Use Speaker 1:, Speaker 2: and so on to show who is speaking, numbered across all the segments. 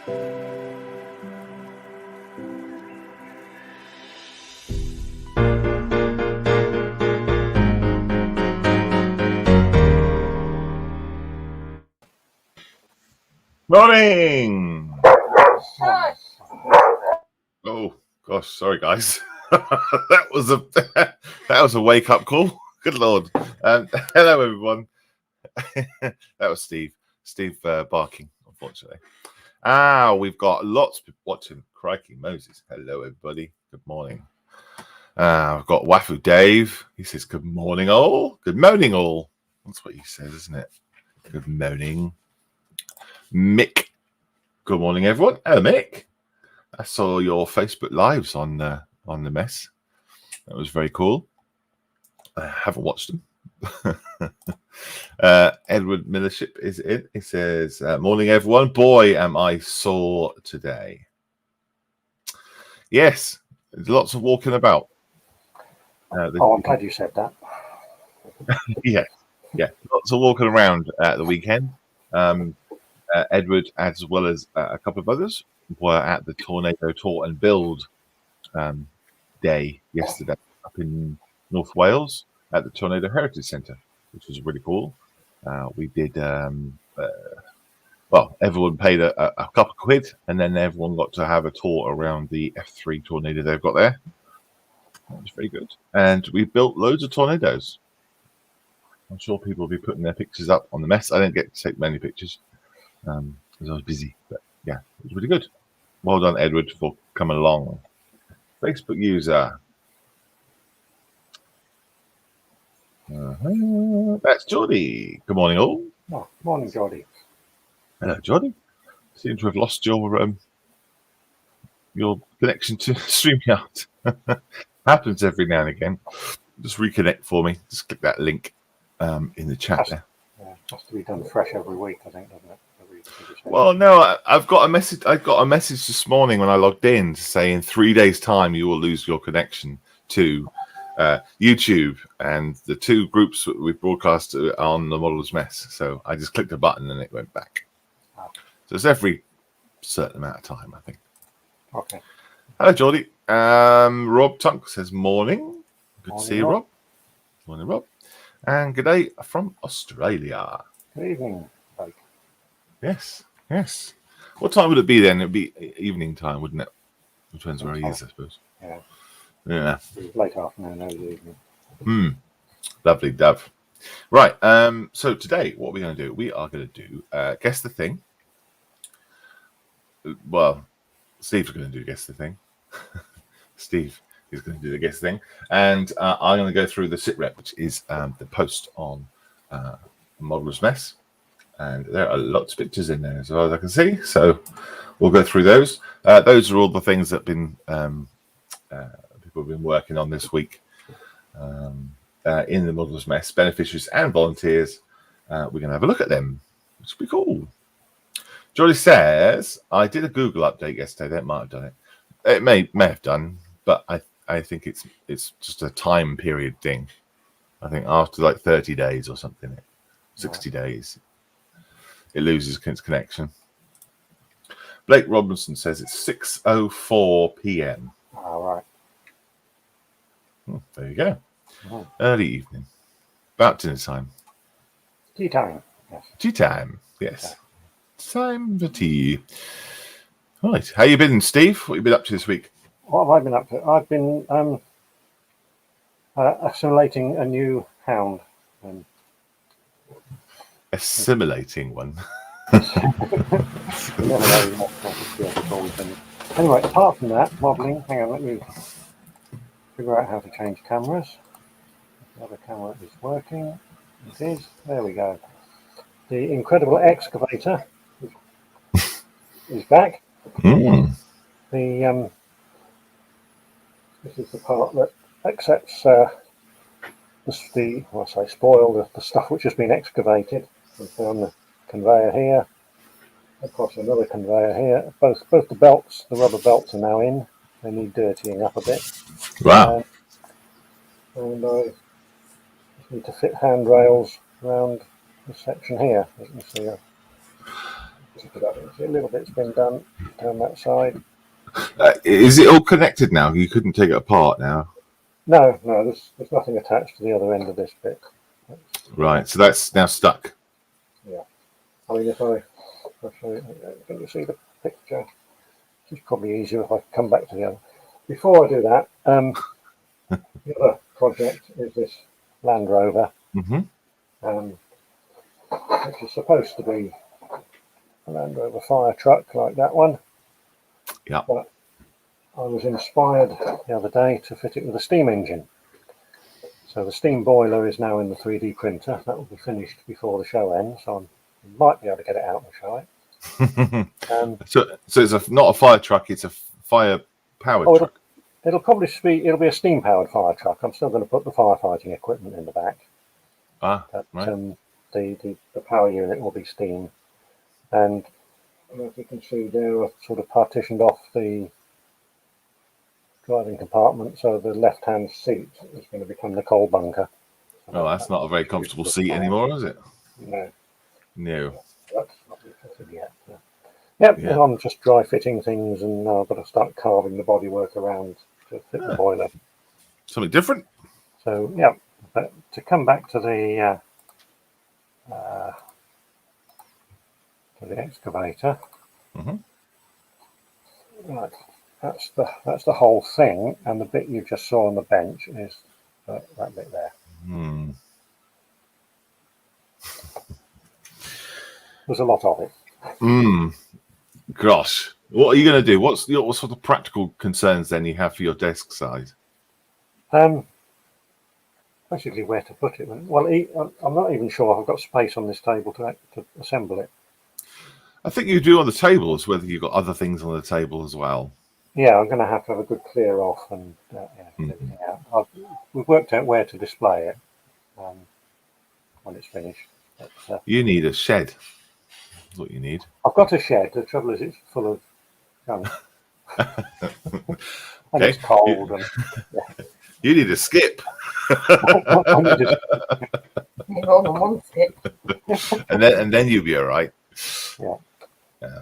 Speaker 1: Morning. Oh gosh, sorry guys. that was a wake up call. Good lord. Hello everyone. That was Steve. Steve barking, unfortunately. We've got lots of people watching. Crikey Moses. Hello everybody. Good morning. I've got Wafu Dave. He says good morning all. Good morning all. That's what he says, isn't it? Good morning. Mick. Good morning everyone. Hello Mick. I saw your Facebook lives on the mess. That was very cool. I haven't watched them. Edward Millership is in. He says, morning everyone. Boy, am I sore today. Yes, there's lots of walking about.
Speaker 2: I'm glad you said that.
Speaker 1: Yeah, lots of walking around at the weekend. Edward, as well as a couple of others, were at the Tornado Tour and Build day yesterday up in North Wales at the Tornado Heritage Centre, which was really cool. We did, everyone paid a couple of quid, and then everyone got to have a tour around the F3 Tornado they've got there. That was very good. And we built loads of tornadoes. I'm sure people will be putting their pictures up on the mess. I didn't get to take many pictures because I was busy. But yeah, it was really good. Well done, Edward, for coming along. Facebook user. That's Geordie. Good morning, all.
Speaker 2: Oh, morning, Geordie.
Speaker 1: Hello, Geordie. Seem to have lost your connection to StreamYard. Happens every now and again. Just reconnect for me. Just click that link in the chat there.
Speaker 2: Yeah, has to be done fresh every week, I think, doesn't it?
Speaker 1: Well, no, I've got a message. I got a message this morning when I logged in to say in 3 days' time you will lose your connection to YouTube and the two groups that we broadcast on the Model's Mess. So I just clicked a button and it went back.
Speaker 2: Oh.
Speaker 1: So it's every certain amount of time, I think.
Speaker 2: Okay.
Speaker 1: Hello, Geordie. Rob Tunk says morning. Good to see you, Rob. Morning, Rob. And good day from Australia.
Speaker 2: Good evening, Blake.
Speaker 1: Yes. What time would it be then? It'd be evening time, wouldn't it? Which depends where he is, I suppose. Yeah.
Speaker 2: Late afternoon, early evening.
Speaker 1: Lovely dove. Right. So today, what we're going to do? We are going to do guess the thing. Well, Steve's going to do guess the thing. Steve is going to do the guess thing, and I'm going to go through the sitrep, which is the post on Model's Mess. And there are lots of pictures in there as well as I can see. So we'll go through those. Those are all the things that have been people have been working on this week in the Model's Mess, beneficiaries and volunteers. We're going to have a look at them, which will be cool. Jolly says, I did a Google update yesterday. That might have done it. It may have done, but I think it's just a time period thing. I think after like 30 days or something, 60 days. It loses its connection. Blake Robinson says it's 6:04 p.m.
Speaker 2: All right.
Speaker 1: There you go.
Speaker 2: Mm-hmm.
Speaker 1: Early evening. About dinner time.
Speaker 2: Tea time. Yes.
Speaker 1: Tea time. Yes. Time for tea. Right. How you been, Steve? What have you been up to this week?
Speaker 2: What have I been up to? I've been assimilating a new hound.
Speaker 1: Assimilating one.
Speaker 2: Anyway, apart from that, modelling. Hang on, let me figure out how to change cameras. The other camera is working. It is. There we go. The incredible excavator is back. This is the part that accepts the stuff which has been excavated. It's on the conveyor here, across another conveyor here. Both the belts, the rubber belts, are now in. They need dirtying up a bit.
Speaker 1: Wow.
Speaker 2: And I just need to fit handrails around this section here. You can see See, a little bit's been done down that side.
Speaker 1: Is it all connected now? You couldn't take it apart now.
Speaker 2: No, there's nothing attached to the other end of this bit.
Speaker 1: Right, so that's now stuck.
Speaker 2: Yeah. I mean, if I show you, can you see the picture? It's probably easier if I come back to the other. Before I do that, the other project is this Land Rover, which is supposed to be a Land Rover fire truck like that one.
Speaker 1: Yeah.
Speaker 2: But I was inspired the other day to fit it with a steam engine. So the steam boiler is now in the 3D printer. That will be finished before the show ends, so I might be able to get it out and show it.
Speaker 1: So it's not a fire truck; it's a fire-powered truck.
Speaker 2: It'll be a steam-powered fire truck. I'm still going to put the firefighting equipment in the back.
Speaker 1: Right.
Speaker 2: The power unit will be steam, and I don't know if you can see there, I've sort of partitioned off the driving compartment, so the left-hand seat is going to become the coal bunker.
Speaker 1: Oh, that's not a very comfortable seat anymore, is it?
Speaker 2: No.
Speaker 1: No.
Speaker 2: That's not fitted yet. Yeah. I'm just dry fitting things, and I've got to start carving the bodywork around to fit the boiler.
Speaker 1: Something different.
Speaker 2: So yeah, but to come back to the excavator, right? That's the whole thing, and the bit you just saw on the bench is that bit there. There's a lot of it.
Speaker 1: Gosh, what are you going to do? What sort of practical concerns then you have for your desk side?
Speaker 2: Basically, where to put it. Well, I'm not even sure I've got space on this table to assemble it.
Speaker 1: I think you do on the tables, whether you've got other things on the table as well.
Speaker 2: Yeah, I'm going to have a good clear off and everything out. We've worked out where to display it when it's finished. But,
Speaker 1: you need a shed. That's what you need.
Speaker 2: I've got a shed. The trouble is it's full of junk. And it's cold.
Speaker 1: You need a skip.
Speaker 3: More than one skip.
Speaker 1: and then you'll be all right.
Speaker 2: Yeah.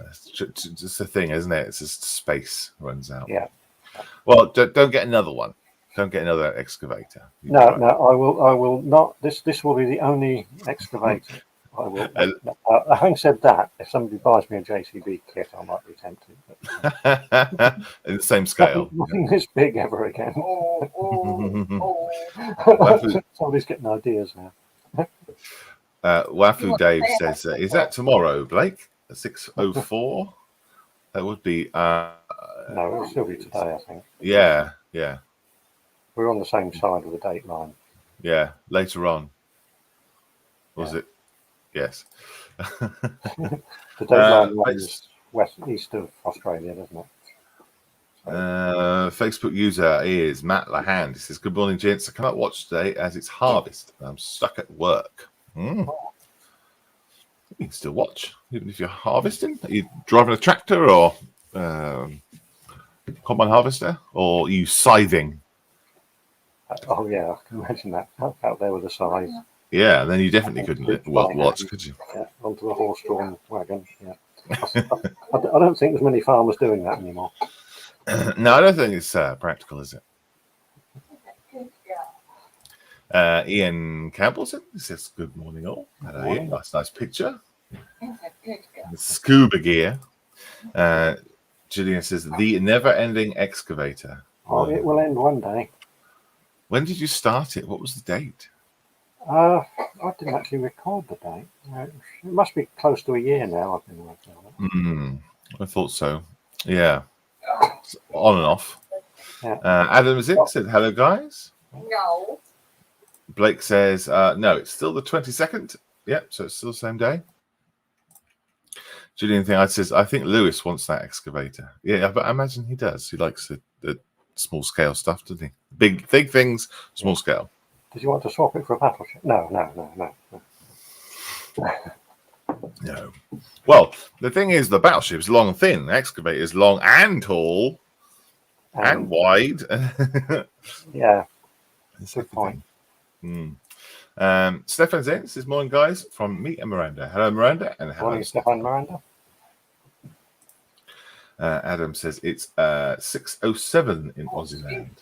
Speaker 1: It's just a thing, isn't it? It's just space runs out.
Speaker 2: Yeah.
Speaker 1: Well, don't get another one. Don't get another excavator.
Speaker 2: No, I will not. This will be the only excavator. I will. Having said that, if somebody buys me a JCB kit, I might be tempted. But,
Speaker 1: in the same scale.
Speaker 2: Nothing this big ever again. Somebody's getting ideas now.
Speaker 1: Wafu Dave says, "Is that tomorrow, Blake? 6:04? That would be."
Speaker 2: No, it'll still be today, I think.
Speaker 1: Yeah.
Speaker 2: We're on the same side of the date line.
Speaker 1: Yeah, later on. Was it? Yes.
Speaker 2: The date line is east of Australia, doesn't it?
Speaker 1: Facebook user is Matt Lahand. He says, "Good morning, gents. I cannot watch today as it's harvest. I'm stuck at work." You can still watch, even if you're harvesting. Are you driving a tractor or combine harvester, or are you scything?
Speaker 2: Oh yeah, I can imagine that out there with the scythe.
Speaker 1: Yeah, then you definitely couldn't watch, could you?
Speaker 2: Yeah, onto the horse-drawn wagon. Yeah, I don't think there's many farmers doing that anymore.
Speaker 1: No, I don't think it's practical, is it? Ian Campbell says, "Good morning, all." Hello, Ian. Nice picture. Scuba gear. Julian says, "The never-ending excavator."
Speaker 2: Oh, it will end one day.
Speaker 1: When did you start it? What was the date?
Speaker 2: I didn't actually record the date. It must be close to a year now I've been working on it.
Speaker 1: I thought so. Yeah. It's on and off.
Speaker 2: Yeah.
Speaker 1: Adam said, "Hello, guys."
Speaker 3: No.
Speaker 1: Blake says, "No, it's still the 22nd. Yep, so it's still the same day." Julian says, "I think Lewis wants that excavator." Yeah, but I imagine he does. He likes the small scale stuff, doesn't he? Big things, small scale.
Speaker 2: Did you want to swap it for a battleship? No.
Speaker 1: No. Well, the thing is, the battleship's long and thin. The excavator is long and tall and wide.
Speaker 2: Yeah.
Speaker 1: That's
Speaker 2: good point.
Speaker 1: Stefan says, "Morning, guys," from me and Miranda. Hello, Miranda, and hello,
Speaker 2: Morning, Stefan, Miranda.
Speaker 1: Adam says it's 6:07 in Aussie land.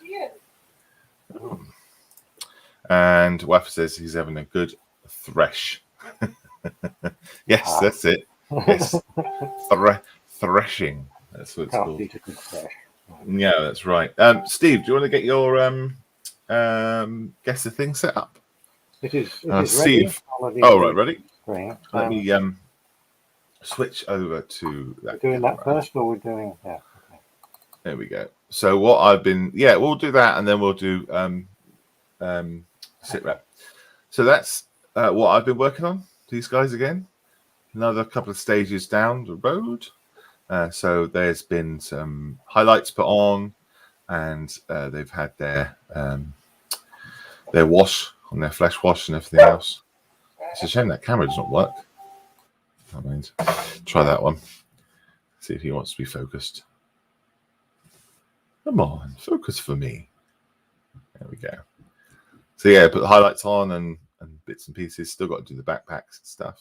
Speaker 1: And Waff says he's having a good thresh. Yes, that's it. Yes, threshing. That's what it's
Speaker 2: Can't
Speaker 1: called.
Speaker 2: beat a good thresh.
Speaker 1: Yeah, that's right. Steve, do you want to get your guess the thing set up?
Speaker 2: It is
Speaker 1: Steve.
Speaker 2: ready.
Speaker 1: Oh, right, ready?
Speaker 2: Screen.
Speaker 1: Let me switch over to that.
Speaker 2: We're doing that
Speaker 1: camera.
Speaker 2: first, or we're doing yeah. Okay.
Speaker 1: There we go. So what I've been, we'll do that, and then we'll do sit rep. So that's what I've been working on. These guys again. Another couple of stages down the road. So there's been some highlights put on, and they've had their wash on their flesh wash and everything else. It's a shame that camera doesn't work. That means try that one. See if he wants to be focused. Come on, focus for me. There we go. So yeah, put the highlights on and bits and pieces. Still got to do the backpacks and stuff,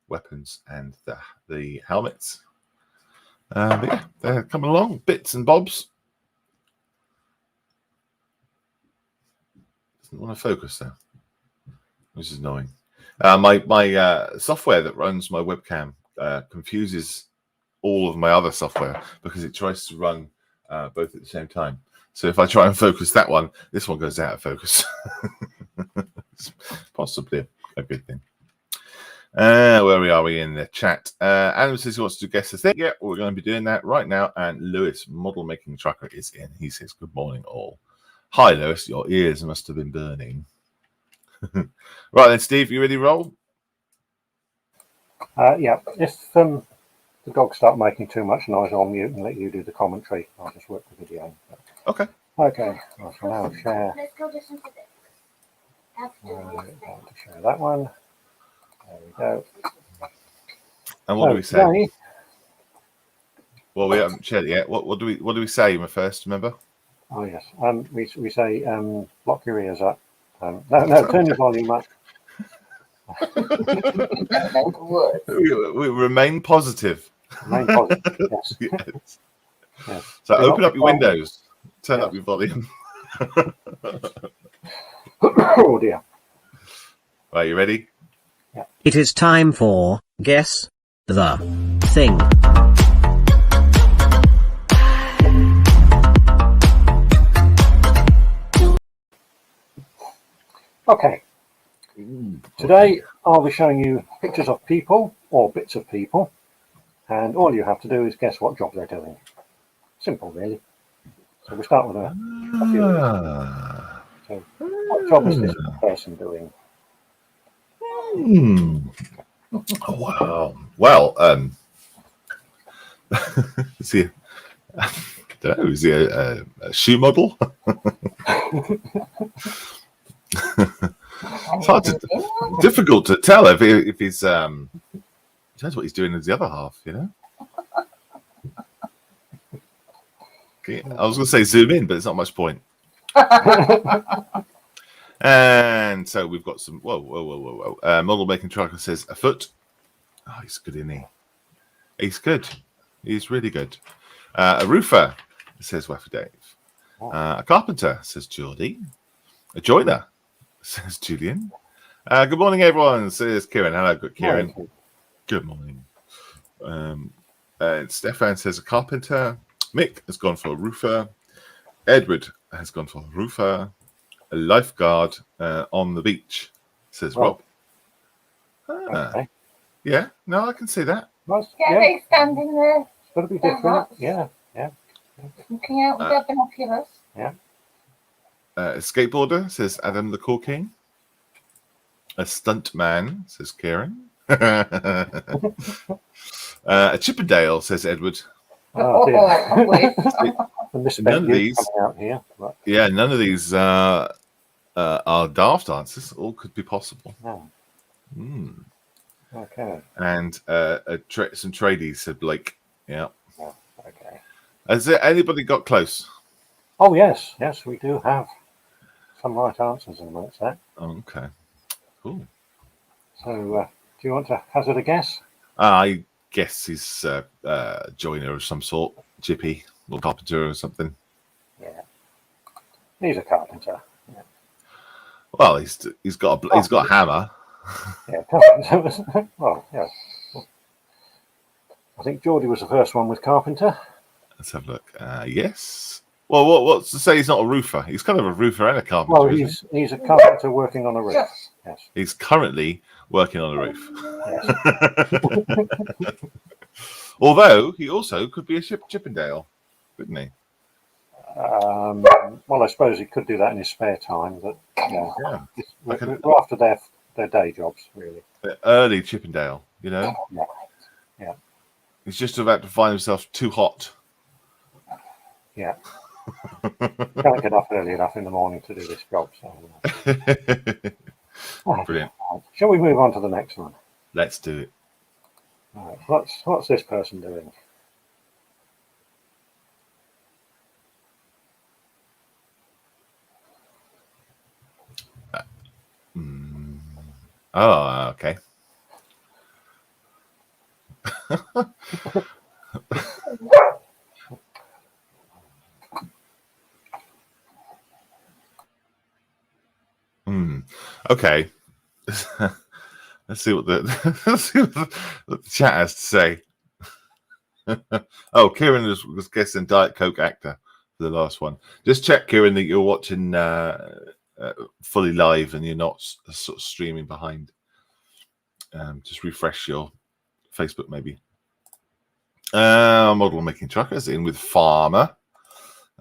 Speaker 1: weapons and the helmets. But yeah, they're coming along, bits and bobs. Doesn't want to focus though, which is annoying. My software that runs my webcam confuses all of my other software because it tries to run both at the same time. So if I try and focus that one, this one goes out of focus. It's possibly a good thing. Where are we in the chat? Adam says he wants to guess the thing. Yeah, we're going to be doing that right now. And Lewis, model making trucker, is in. He says, "Good morning, all." Hi, Lewis. Your ears must have been burning. Right then, Steve, you ready to roll?
Speaker 2: Yeah. If the dogs start making too much noise, I'll mute and let you do the commentary. I'll just work the video.
Speaker 1: Okay.
Speaker 2: Okay. I shall now share.
Speaker 3: Let's go listen to this.
Speaker 2: I'll share that one. There we go.
Speaker 1: And what do we say?
Speaker 2: Today,
Speaker 1: Well, we haven't shared it yet. What do we say first? Remember?
Speaker 2: oh yes. We say block your ears up. No, turn your volume up.
Speaker 1: We remain positive.
Speaker 2: Main positive. Yes.
Speaker 1: Yes.
Speaker 2: Yes.
Speaker 1: So
Speaker 2: We're
Speaker 1: open
Speaker 2: not
Speaker 1: up your windows, turn
Speaker 2: Yes.
Speaker 1: up your volume.
Speaker 2: Oh dear.
Speaker 1: Right, you ready?
Speaker 4: It is time for Guess the Thing.
Speaker 2: Okay. Today I'll be showing you pictures of people or bits of people, and all you have to do is guess what job they're doing. Simple, really. So we start with a few. So, what job is this person doing?
Speaker 1: Oh, wow. Well, is he? I don't know. Is he a shoe model? It's hard to, difficult to tell if he's depends what he's doing as the other half, you know. Okay, I was going to say zoom in, but it's not much point. And so we've got some. Whoa! Model making trucker says a foot. Oh, he's good, isn't he? He's good. He's really good. A roofer, says Waffy Dave. A carpenter, says Geordie. A joiner, says Julian. Good morning, everyone, says Kieran. Hello, good Kieran. Good morning. Stefan says a carpenter. Mick has gone for a roofer. Edward has gone for a roofer. A lifeguard on the beach, says Rob.
Speaker 2: Okay.
Speaker 1: Yeah, no, I can see that.
Speaker 2: Nice.
Speaker 3: Yeah,
Speaker 2: Yeah,
Speaker 3: they standing there
Speaker 2: it's got to be different. Yeah, yeah.
Speaker 3: looking out with their binoculars.
Speaker 1: A skateboarder, says Adam the Cool King. A stunt man, says Kieran. A Chippendale, says Edward.
Speaker 2: Oh, dear.
Speaker 3: Oh,
Speaker 2: And this
Speaker 1: None of
Speaker 2: youth
Speaker 1: these.
Speaker 2: coming out here. But,
Speaker 1: Yeah, none of these are daft answers. All could be possible.
Speaker 2: no. Okay.
Speaker 1: And some tradies, said Blake. Yeah.
Speaker 2: Okay.
Speaker 1: Has there anybody got close?
Speaker 2: Oh yes, yes, we do have some right answers amongst that.
Speaker 1: Okay. Cool.
Speaker 2: So, do you want to hazard a guess?
Speaker 1: I guess he's a joiner of some sort, chippy or carpenter or something.
Speaker 2: Yeah. He's a carpenter.
Speaker 1: Well, he's got a hammer.
Speaker 2: Yeah, carpenter. Well, yeah. I think Geordie was the first one with carpenter.
Speaker 1: Let's have a look. Yes. Well, what's to say he's not a roofer? He's kind of a roofer and a carpenter.
Speaker 2: Well, he's a carpenter working on a roof.
Speaker 3: Yes.
Speaker 2: Yes.
Speaker 1: He's currently working on a roof.
Speaker 2: Yes.
Speaker 1: Although he also could be a Chippendale, couldn't he?
Speaker 2: Well, I suppose he could do that in his spare time, but
Speaker 1: Yeah.
Speaker 2: we're after their day jobs, really.
Speaker 1: The early Chippendale, you know.
Speaker 2: Yeah.
Speaker 1: He's just about to find himself too hot.
Speaker 2: Yeah. Can't get up early enough in the morning to do this job. So.
Speaker 1: Brilliant.
Speaker 2: Shall we move on to the next one?
Speaker 1: Let's do it.
Speaker 2: Right. What's this person doing?
Speaker 1: Oh, okay. Okay. Let's see what the chat has to say. Oh, Kieran was guessing Diet Coke actor for the last one. Just check, Kieran, that you're watching fully live and you're not sort of streaming behind. Just refresh your Facebook, maybe. Model making truckers in with farmer.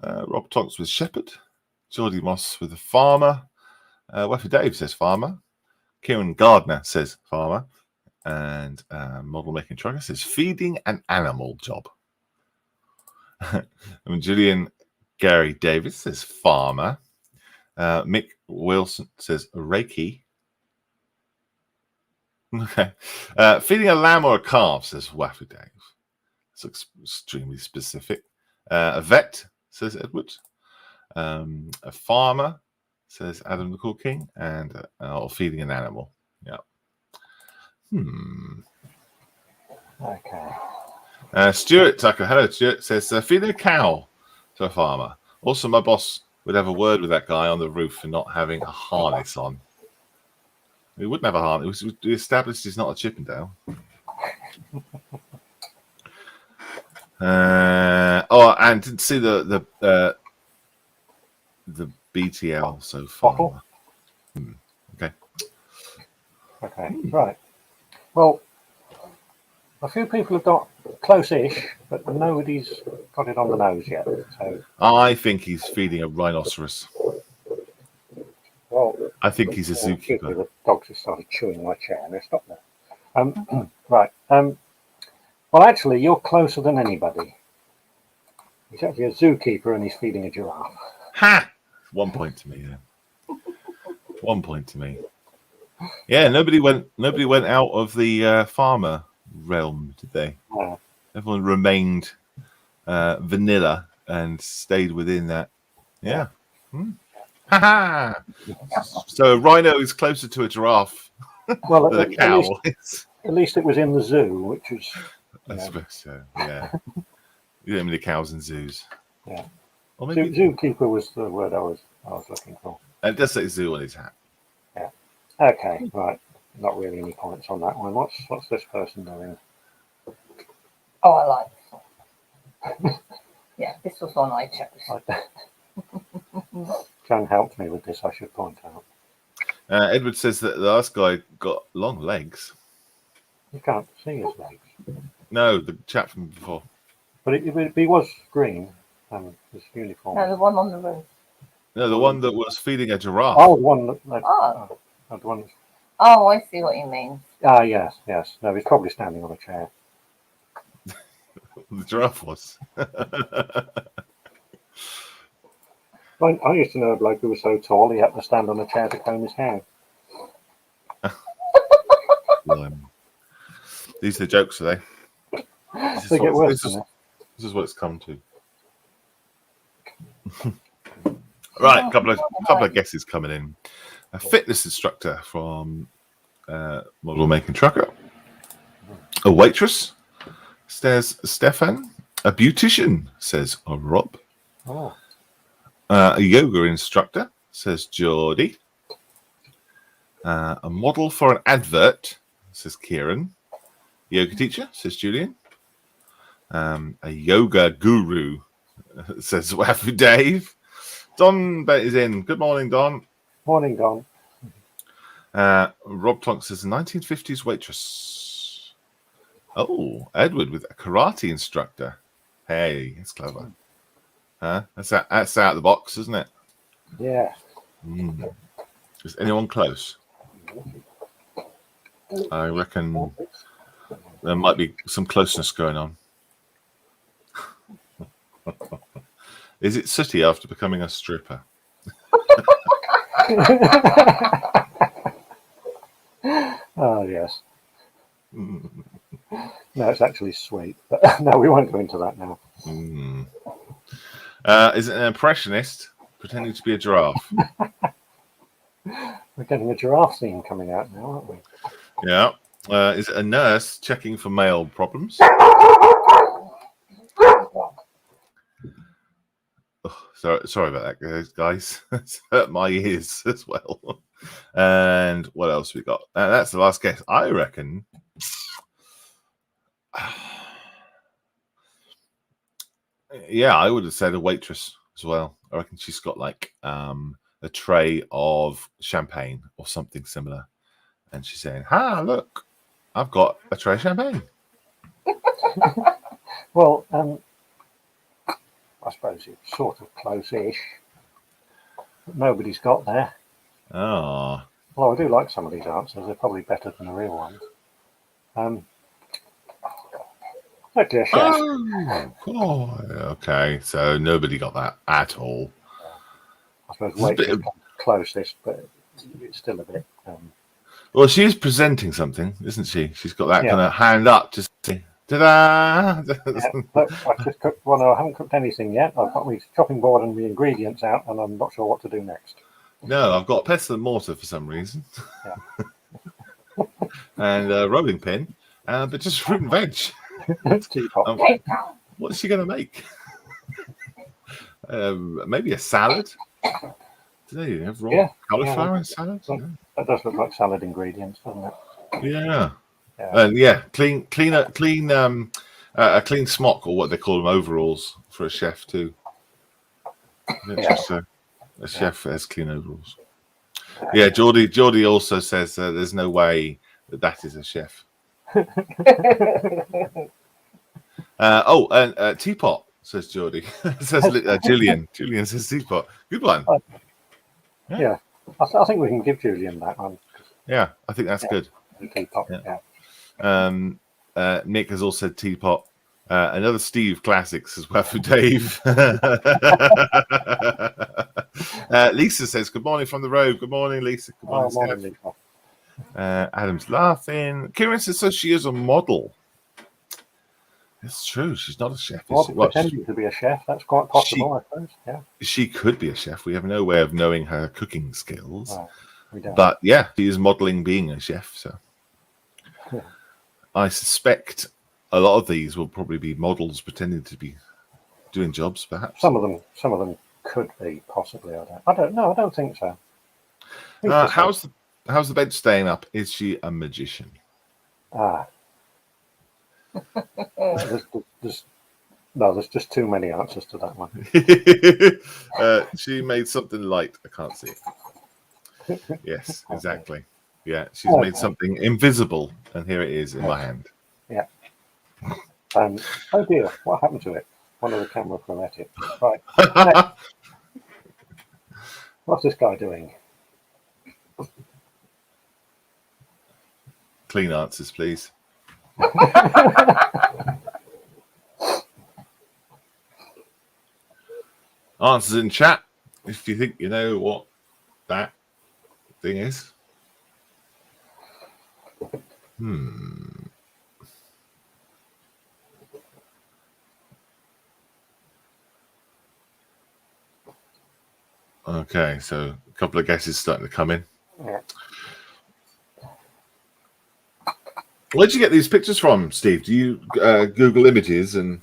Speaker 1: Rob Tonks with shepherd. Geordie Moss with the farmer. Weffy Dave says farmer. Kieran Gardner says farmer. And model making trucker says feeding an animal job. And Julian Gary Davis says farmer. Mick Wilson says Reiki. Okay. Feeding a lamb or a calf, says Waffy Dave. It's extremely specific. A vet, says Edward. A farmer, says Adam the Cool King. And or feeding an animal. Yeah.
Speaker 2: Okay.
Speaker 1: Stuart Tucker, hello Stuart, says feeding a cow to a farmer. Also, my boss would have a word with that guy on the roof for not having a harness on. He wouldn't have a harness. We established he's not a Chippendale. And didn't see the BTL so far.
Speaker 2: Bottle?
Speaker 1: Okay.
Speaker 2: Okay. Right. Well, a few people have got close-ish, but nobody's got it on the nose yet. So,
Speaker 1: I think he's feeding a rhinoceros.
Speaker 2: well,
Speaker 1: I think he's a zookeeper.
Speaker 2: the dogs have started chewing my chair, and they stop now. Right. Well, actually, you're closer than anybody. He's actually a zookeeper, and he's feeding a giraffe.
Speaker 1: Ha! 1 point to me. Yeah. 1 point to me. Yeah, nobody went out of the farmer realm, did they?
Speaker 2: Yeah.
Speaker 1: Everyone remained vanilla and stayed within that. Yeah. Ha ha! So a rhino is closer to a giraffe
Speaker 2: Well,
Speaker 1: than a cow.
Speaker 2: At least it was in the zoo, which was.
Speaker 1: I suppose so. Yeah. You don't have many cows in zoos.
Speaker 2: Yeah.
Speaker 1: Or maybe
Speaker 2: Zookeeper was the word I was looking for.
Speaker 1: it does say zoo on his hat.
Speaker 2: Yeah. Okay. Right. Not really any points on that one. What's this person doing?
Speaker 3: Oh, I like this one. Yeah, this was one I chose.
Speaker 2: Jan helped me with this, I should point out.
Speaker 1: Edward says that the last guy got long legs.
Speaker 2: You can't see his legs.
Speaker 1: No, the chap from before.
Speaker 2: But he was green, his uniform.
Speaker 3: No, the one on the roof.
Speaker 1: No, the one that was feeding a giraffe.
Speaker 2: Oh, the one that.
Speaker 3: Oh.
Speaker 2: The one.
Speaker 3: Oh, I see what you mean.
Speaker 2: Ah, yes. No, he's probably standing on a chair.
Speaker 1: The giraffe was.
Speaker 2: I used to know a bloke who was so tall he had to stand on a chair to comb his hair.
Speaker 1: These are the jokes, are they?
Speaker 2: They get worse.
Speaker 1: This is what it's come to. Right, couple of guesses coming in. A fitness instructor from Model Making Trucker. A waitress. says Stefan. A beautician, says Rob.
Speaker 2: Oh,
Speaker 1: A yoga instructor, says Geordie. A model for an advert, says Kieran. Yoga teacher, says Julian. A yoga guru, says Wafu Dave. Don is in. Good morning, Don.
Speaker 2: morning, Don.
Speaker 1: Rob Tonk says 1950s waitress. Oh, Edward with a karate instructor. Hey, that's clever. Huh? That's out of the box, isn't it?
Speaker 2: Yeah.
Speaker 1: Is anyone close? I reckon there might be some closeness going on. Is it Sooty after becoming a stripper?
Speaker 2: Oh, yes. No, it's actually sweet. But no, we won't go into that now.
Speaker 1: Is it an impressionist pretending to be a giraffe?
Speaker 2: We're getting a giraffe scene coming out now, aren't we?
Speaker 1: Yeah. Is it a nurse checking for male problems? Oh, sorry about that, guys. It's hurt my ears as well. And what else we got? That's the last guess. I reckon. Yeah, I would have said a waitress as well. I reckon she's got like a tray of champagne or something similar, and she's saying, "Ha, look, I've got a tray of champagne."
Speaker 2: Well, I suppose it's sort of close-ish. But nobody's got there.
Speaker 1: Oh,
Speaker 2: Well, I do like some of these answers. They're probably better than the real ones. Actually, a chef.
Speaker 1: Oh, okay. So nobody got that at all.
Speaker 2: I suppose
Speaker 1: It's a bit
Speaker 2: waitress
Speaker 1: of-
Speaker 2: comes closest, but it's still a bit.
Speaker 1: Well, she is presenting something, isn't she? She's got that
Speaker 2: Yeah.
Speaker 1: kind of hand up to say, "Ta-da!"
Speaker 2: Yeah, look, I've just cooked. Well, no, I haven't cooked anything yet. I've got my chopping board and the ingredients out, and I'm not sure what to do next.
Speaker 1: No, I've got pestle and mortar for some reason, and a rolling pin, but just fruit and veg.
Speaker 2: Teapot.
Speaker 1: What is she going to make? Maybe a salad. Do they have raw
Speaker 2: Yeah,
Speaker 1: cauliflower and salad?
Speaker 2: That does look like salad ingredients, doesn't it?
Speaker 1: Yeah.
Speaker 2: Yeah.
Speaker 1: And yeah, a clean smock, or what they call them, overalls for a chef too. Just a chef has clean overalls. Yeah, Geordie also says there's no way that is a chef. And teapot, says Geordie. Says Julian. Julian says teapot. Good one.
Speaker 2: Yeah. I think we can give Julian that one.
Speaker 1: Yeah, I think that's good.
Speaker 2: The teapot.
Speaker 1: Yeah.
Speaker 2: Yeah.
Speaker 1: Nick has also said teapot. Another Steve classics as well for Dave. Lisa says, "Good morning from the road." Good morning, Lisa. Good morning,
Speaker 2: Morning,
Speaker 1: Steph.
Speaker 2: Lisa.
Speaker 1: Adam's laughing. Kieran says, "So she is a model." It's true. She's not a chef.
Speaker 2: Well, pretending to be a chef, that's quite possible, I suppose. Yeah.
Speaker 1: She could be a chef. We have no way of knowing her cooking skills.
Speaker 2: No, we don't.
Speaker 1: But yeah, she is modeling being a chef. So
Speaker 2: Yeah.
Speaker 1: I suspect a lot of these will probably be models pretending to be doing jobs, perhaps.
Speaker 2: Some of them could be possibly. I don't know. I don't think so.
Speaker 1: How's the bed staying up? Is she a magician?
Speaker 2: There's just too many answers to that one.
Speaker 1: She made something light. I can't see it. Yes, exactly. Yeah, she's made something invisible, and here it is in my hand.
Speaker 2: Yeah. Oh dear, what happened to it? One of the camera fell at it. Right. What's this guy doing?
Speaker 1: Clean answers, please. Answers in chat if you think you know what that thing is. Okay, so a couple of guesses starting to come in.
Speaker 2: Yeah.
Speaker 1: Where'd you get these pictures from, Steve? Do you Google images and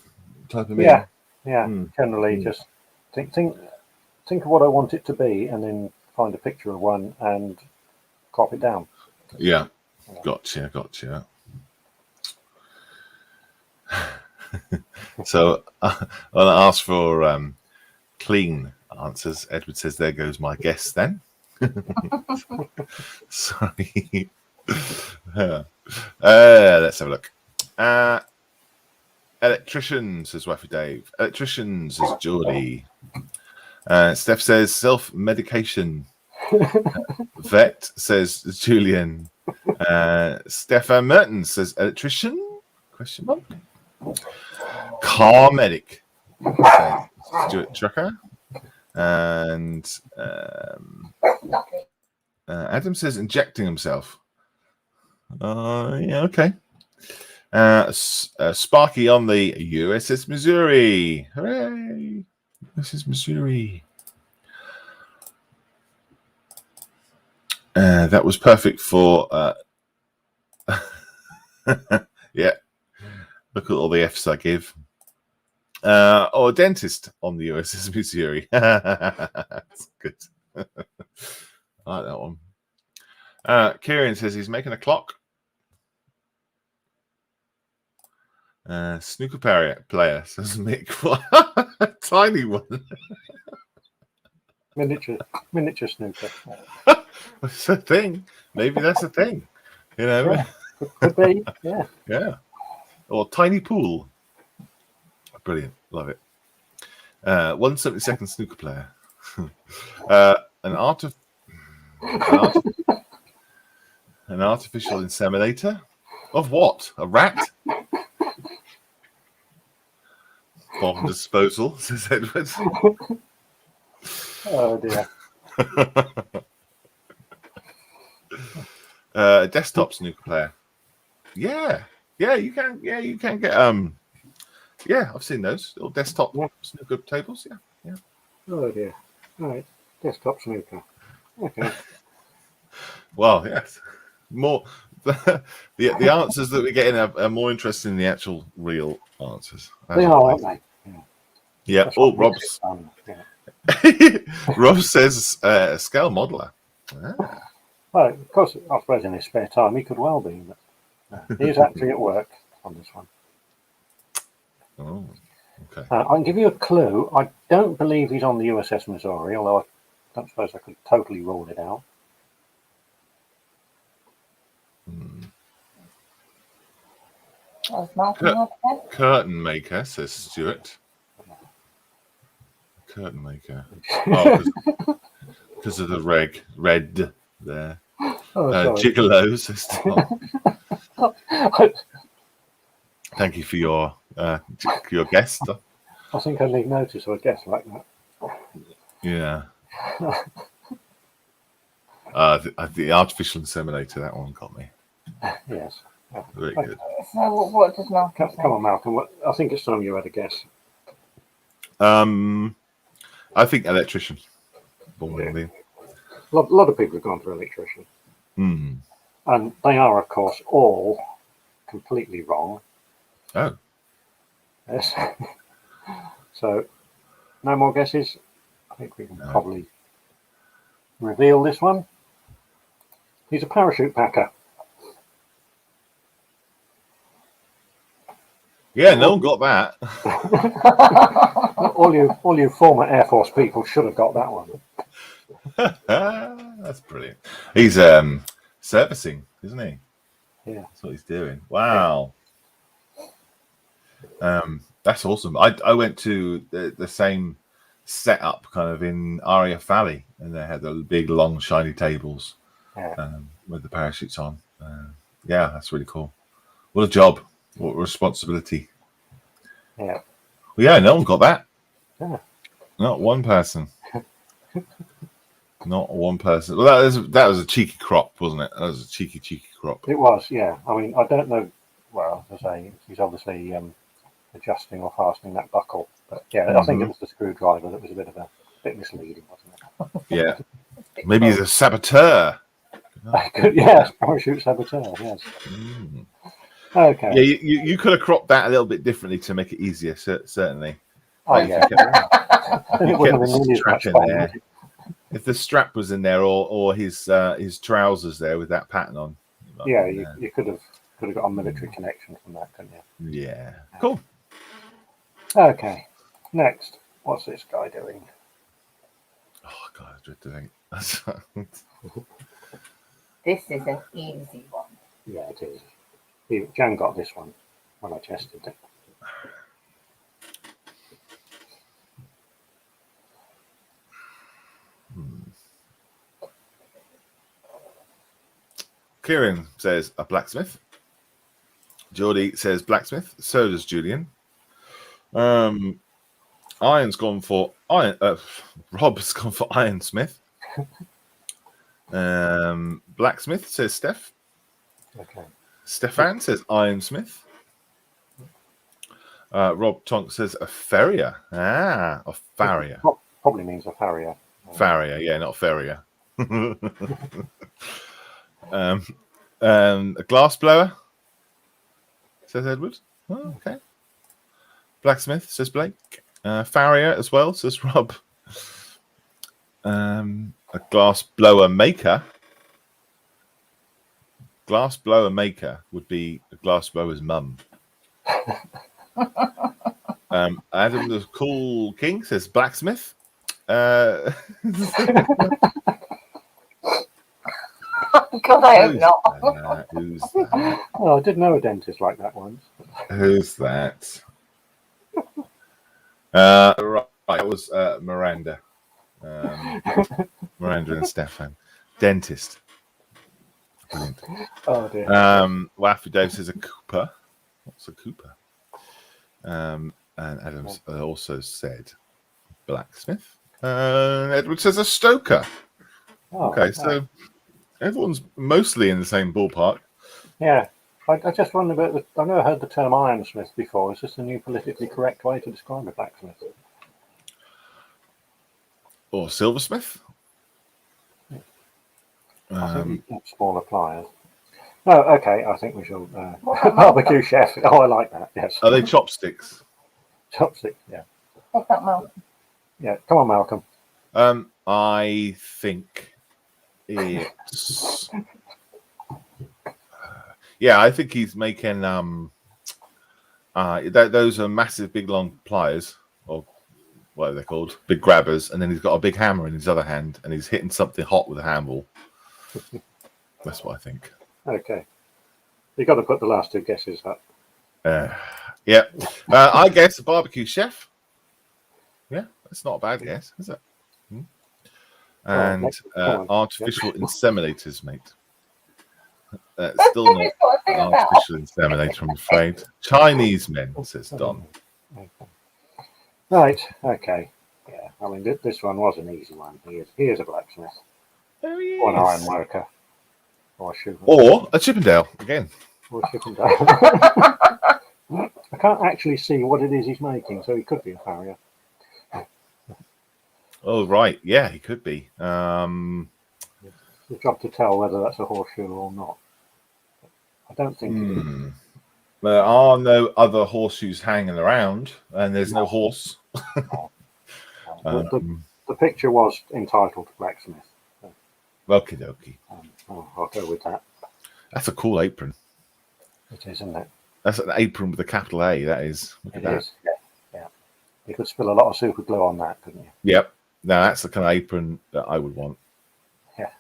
Speaker 1: type them
Speaker 2: Yeah,
Speaker 1: in?
Speaker 2: yeah. Generally, just think of what I want it to be, and then find a picture of one and crop it down.
Speaker 1: Yeah, gotcha. So I'll ask for clean answers. Edward says, "There goes my guess." Then, sorry. Let's have a look. Electrician, says Waffy Dave. Electrician, says Geordie. Steph says self-medication. Vet, says Julian. Stefan Mertens says electrician? Question mark. Car medic, says Stuart Trucker. And Adam says injecting himself. Yeah, okay. Sparky on the USS Missouri. Hooray! USS Missouri. That was perfect for yeah. Look at all the F's I give. Or a dentist on the USS Missouri. That's good. I like that one. Kieran says he's making a clock. Snooker player, says Mick. A tiny one.
Speaker 2: Miniature snooker.
Speaker 1: That's a thing. Maybe that's a thing. You know?
Speaker 2: Yeah, could be. Yeah.
Speaker 1: Yeah. Or tiny pool. Brilliant. Love it. 172nd snooker player. An artificial inseminator? Of what? A rat? Bomb disposal, says Edward.
Speaker 2: Oh dear.
Speaker 1: Desktop snooker player. Yeah, you can get I've seen those little desktop snooker tables. Yeah.
Speaker 2: Oh dear. Right. Desktop snooker. Okay.
Speaker 1: Well, yes. More the answers that we're getting are more interesting than the actual real answers.
Speaker 2: They are, aren't they?
Speaker 1: Yeah.
Speaker 2: That's
Speaker 1: Oh,
Speaker 2: what
Speaker 1: Rob.
Speaker 2: makes it fun. Yeah.
Speaker 1: Rob says scale modeler.
Speaker 2: Well, of course, I suppose in his spare time he could well be, but he is actually at work on this one.
Speaker 1: Oh, okay.
Speaker 2: I can give you a clue. I don't believe he's on the USS Missouri, although I don't suppose I could totally rule it out.
Speaker 1: Curtain maker, says Stuart. Curtain maker. Oh, because of the red there.
Speaker 2: Oh,
Speaker 1: Gigolo, says Tom. Thank you for your guest.
Speaker 2: I think I need notice of a guess like that.
Speaker 1: Yeah. The artificial inseminator, that one got me.
Speaker 2: Yes.
Speaker 1: Very good.
Speaker 3: So what does Malcolm say?
Speaker 2: Come on, Malcolm. I think it's time you had a guess.
Speaker 1: I think electrician.
Speaker 2: A lot of people have gone for electrician. And they are, of course, all completely wrong.
Speaker 1: Oh.
Speaker 2: Yes. So, no more guesses. I think we can probably reveal this one. He's a parachute packer.
Speaker 1: Yeah, no one got that.
Speaker 2: all you former Air Force people should have got that one.
Speaker 1: That's brilliant. He's servicing, isn't he?
Speaker 2: Yeah,
Speaker 1: that's what he's doing. Wow. That's awesome. I went to the same setup kind of in RAF Valley, and they had the big long shiny tables with the parachutes on. Yeah, that's really cool. What a job. What responsibility.
Speaker 2: Yeah.
Speaker 1: Well, yeah, no one got that.
Speaker 2: Yeah.
Speaker 1: Not one person. Not one person. Well, that was a cheeky crop, wasn't it? That was a cheeky crop.
Speaker 2: It was, yeah. I mean, I don't know. Well, as I say, he's obviously adjusting or fastening that buckle. But yeah, I think it was the screwdriver that was a bit misleading, wasn't it?
Speaker 1: Yeah. Maybe he's a saboteur.
Speaker 2: Yes, parachute saboteur, yes. Okay.
Speaker 1: Yeah, you could have cropped that a little bit differently to make it easier. Certainly.
Speaker 2: Oh,
Speaker 1: Like,
Speaker 2: yeah.
Speaker 1: if
Speaker 2: It
Speaker 1: you
Speaker 2: wouldn't
Speaker 1: kept
Speaker 2: have been nearly
Speaker 1: the
Speaker 2: as much
Speaker 1: strap in
Speaker 2: fun,
Speaker 1: there,
Speaker 2: would it?
Speaker 1: if the strap was in there, or his trousers there with that pattern on. it might
Speaker 2: Yeah,
Speaker 1: have been,
Speaker 2: you could have got a military connection from that, couldn't you?
Speaker 1: yeah. Cool.
Speaker 2: Okay. Next, what's this guy doing?
Speaker 1: Oh God, I dread to think.
Speaker 3: This is an easy one.
Speaker 2: Yeah, it is. Jan got this one when I tested it.
Speaker 1: Kieran says a blacksmith. Geordie says blacksmith. So does Julian. Iron's gone for iron. Rob's gone for ironsmith. Blacksmith says Steph.
Speaker 2: Okay.
Speaker 1: Stefan says ironsmith. Rob Tonk says a farrier. A farrier.
Speaker 2: Probably means a farrier.
Speaker 1: Farrier, yeah, not farrier. A glass blower, says Edward. Oh, okay. Blacksmith, says Blake. Farrier as well, says Rob. A glass blower maker. Glass blower maker would be a glass blower's mum. Adam the Cool King says blacksmith.
Speaker 3: God, I hope not.
Speaker 1: Who's that?
Speaker 2: Oh, I did know a dentist like that once.
Speaker 1: Who's that? Right, it was Miranda. Miranda and Stefan. Dentist. Brilliant.
Speaker 2: Oh dear.
Speaker 1: Waffy Dave says a Cooper. What's a Cooper? And Adams also said blacksmith. Edward says a stoker.
Speaker 2: Oh,
Speaker 1: Okay, so everyone's mostly in the same ballpark.
Speaker 2: yeah. I just wonder about I've never heard the term ironsmith before. Is this a new politically correct way to describe a blacksmith?
Speaker 1: Or silversmith.
Speaker 2: I think we smaller pliers. No, okay. I think we shall barbecue chef. Oh, I like that. Yes.
Speaker 1: Are they chopsticks?
Speaker 2: Chopsticks. Yeah.
Speaker 3: What's that, Malcolm?
Speaker 2: Yeah. Come on, Malcolm.
Speaker 1: I think it's. Yeah, I think he's making those are massive, big, long pliers, or whatever they're called, big grabbers, and then he's got a big hammer in his other hand, and he's hitting something hot with a handle. That's what I think.
Speaker 2: Okay. You've got to put the last two guesses up.
Speaker 1: Yeah. I guess a barbecue chef. Yeah, that's not a bad guess, is it? And artificial inseminators, mate. Still not artificial inseminator, I'm afraid. Chinese men, says Don.
Speaker 2: Okay. Right. Okay. Yeah. I mean, this one was an easy one. He is a blacksmith.
Speaker 1: There he
Speaker 2: Or an iron
Speaker 1: is.
Speaker 2: worker. Or a shoe.
Speaker 1: Or a Chippendale, again.
Speaker 2: Or a Chippendale. I can't actually see what it is he's making, so he could be a farrier.
Speaker 1: Oh, right. Yeah, he could be.
Speaker 2: It's the job to tell whether that's a horseshoe or not. I don't think it is.
Speaker 1: There are no other horseshoes hanging around, and there's no horse.
Speaker 2: The picture was entitled Blacksmith.
Speaker 1: Okie dokie.
Speaker 2: I'll go with that.
Speaker 1: That's a cool apron.
Speaker 2: It is, isn't it?
Speaker 1: That's an apron with a capital A, that is. Look at
Speaker 2: It
Speaker 1: that.
Speaker 2: is. Yeah. You could spill a lot of super glue on that, couldn't you?
Speaker 1: Yep. Now, that's the kind of apron that I would want.
Speaker 2: Yeah.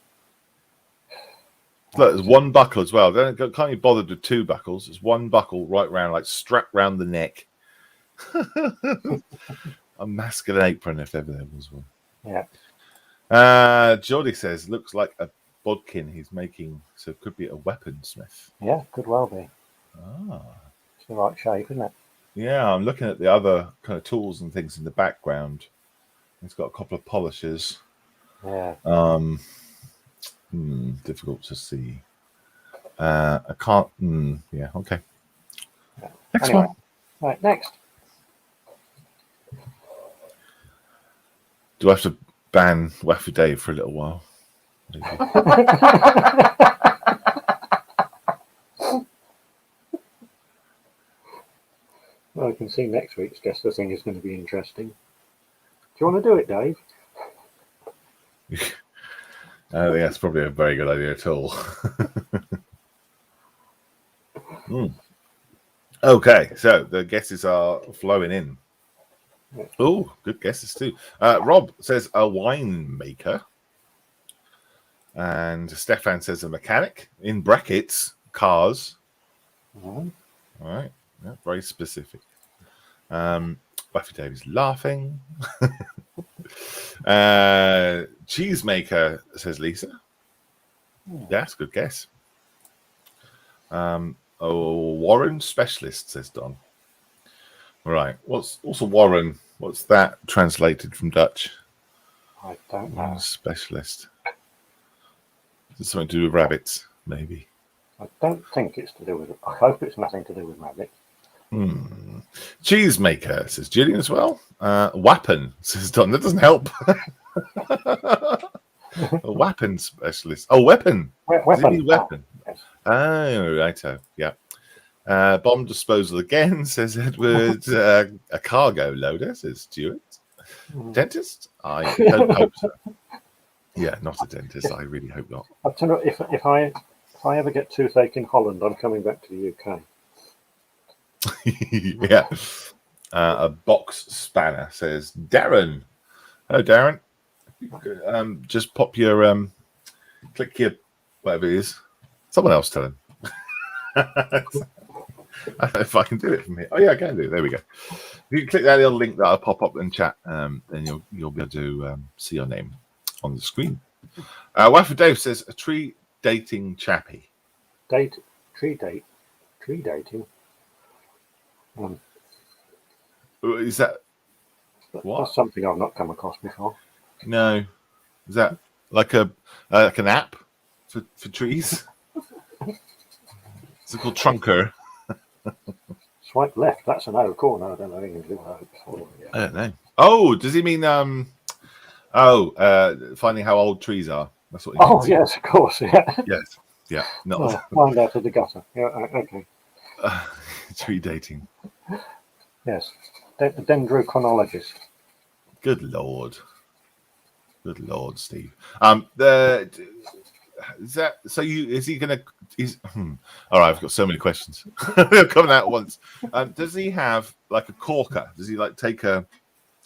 Speaker 1: Look, there's one buckle as well. Can't be bothered with two buckles. There's one buckle right round, like strapped round the neck. A masculine apron, if ever there was one.
Speaker 2: Yeah.
Speaker 1: Geordie says, looks like a bodkin he's making, so it could be a weaponsmith.
Speaker 2: Yeah, could well be. It's the right shape, isn't it?
Speaker 1: Yeah, I'm looking at the other kind of tools and things in the background. It's got a couple of polishers.
Speaker 2: Yeah.
Speaker 1: Difficult to see. I can't. Yeah. Okay.
Speaker 2: Yeah.
Speaker 1: Next
Speaker 2: Anyway.
Speaker 1: one.
Speaker 2: Right, next.
Speaker 1: Do I have to ban Waffy Dave for a little while? Maybe.
Speaker 2: see next week's Guess the Thing is going to be interesting. Do you want to do it, Dave?
Speaker 1: I don't think that's probably a very good idea at all. Okay, so the guesses are flowing in. Oh, good guesses too. Rob says a winemaker. And Stefan says a mechanic. In brackets, cars. All right. Yeah, very specific. Buffy Davies laughing. Cheesemaker, says Lisa. Yeah, that's a good guess. Warren specialist, says Don. Right. What's a Warren? What's that translated from Dutch?
Speaker 2: I don't know.
Speaker 1: Specialist. Is it something to do with rabbits? Maybe.
Speaker 2: I don't think it's to do with. I hope it's nothing to do with rabbits.
Speaker 1: Cheesemaker, says Gillian as well. Weapon, says Don. That doesn't help. A weapon specialist. Oh, weapon.
Speaker 2: Weapon.
Speaker 1: Weapon.
Speaker 2: Oh, yes.
Speaker 1: Oh, righto. Yeah. Bomb disposal again, says Edward. A cargo loader, says Stuart. Dentist? I don't hope so. Yeah, not a dentist. I really hope not.
Speaker 2: I'll tell you, if I ever get toothache in Holland, I'm coming back to the UK.
Speaker 1: Yeah. A box spanner, says Darren. Hello, Darren. Just pop your click your whatever it is. Someone else tell him. I don't know if I can do it from here. Oh yeah, I can do it. There we go. If you click that little link that'll pop up in chat, then you'll be able to see your name on the screen. Waffle Dave says a tree dating chappie.
Speaker 2: Tree dating.
Speaker 1: Is that what?
Speaker 2: That's something I've not come across before.
Speaker 1: No. Is that like an app for trees? Is it called Trunker?
Speaker 2: Swipe left. That's an O. Cool. No, I don't know anything to do with that.
Speaker 1: I don't know. Oh, does he mean finding how old trees are? That's what he means.
Speaker 2: Oh yes, of course. Yeah.
Speaker 1: Yes. Yeah. Not
Speaker 2: Find out of the gutter. Yeah. Okay.
Speaker 1: tree dating.
Speaker 2: Yes. Dendrochronologist.
Speaker 1: Good lord, Steve. Is that so? Is he gonna? All right, I've got so many questions. They're coming out at once. Does he have like a corker? Does he like take a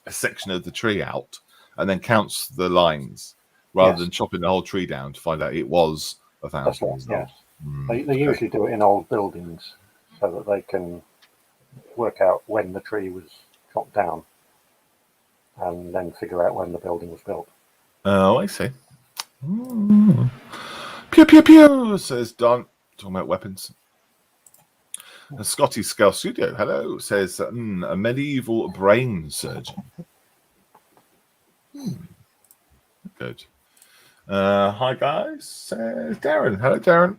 Speaker 1: section of the tree out and then counts the lines rather than chopping the whole tree down to find out it was 1,000 years old?
Speaker 2: Yes. They usually do it in old buildings so that they can work out when the tree was chopped down and then figure out when the building was built.
Speaker 1: Oh, I see. Pew pew pew, says Don. Talking about weapons. Scotty Scale Studio, hello, says a medieval brain surgeon. Good. Hi guys, says Darren. Hello, Darren.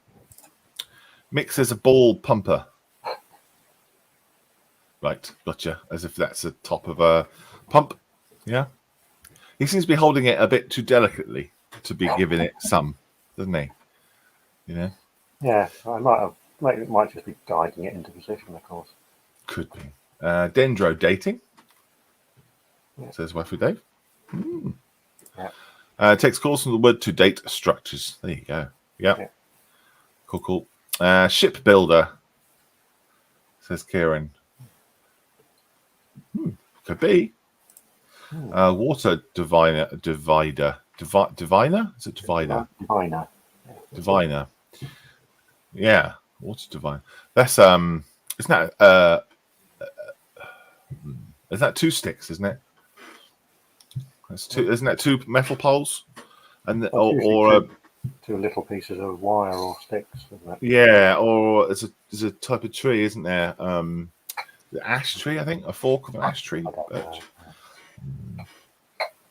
Speaker 1: Mick says a ball pumper. Right, gotcha. As if that's the top of a pump. Yeah. He seems to be holding it a bit too delicately to be giving it some, doesn't he? You know?
Speaker 2: Yeah, it might just be guiding it into position, of course.
Speaker 1: Could be. Dendro dating,
Speaker 2: Yeah.
Speaker 1: says Wafu Dave.
Speaker 2: Yeah.
Speaker 1: Takes calls from the word to date structures. There you go. Yeah. Cool. Shipbuilder, says Kieran. Could be. Water divider. Diviner? Is it divider? Diviner. Yeah, water diviner. That's isn't that is that two sticks, isn't it? That's two. Isn't that two metal poles? And
Speaker 2: two little pieces of wire or sticks, isn't it?
Speaker 1: Yeah, or there's a type of tree, isn't there? The ash tree, I think, a fork of an ash tree.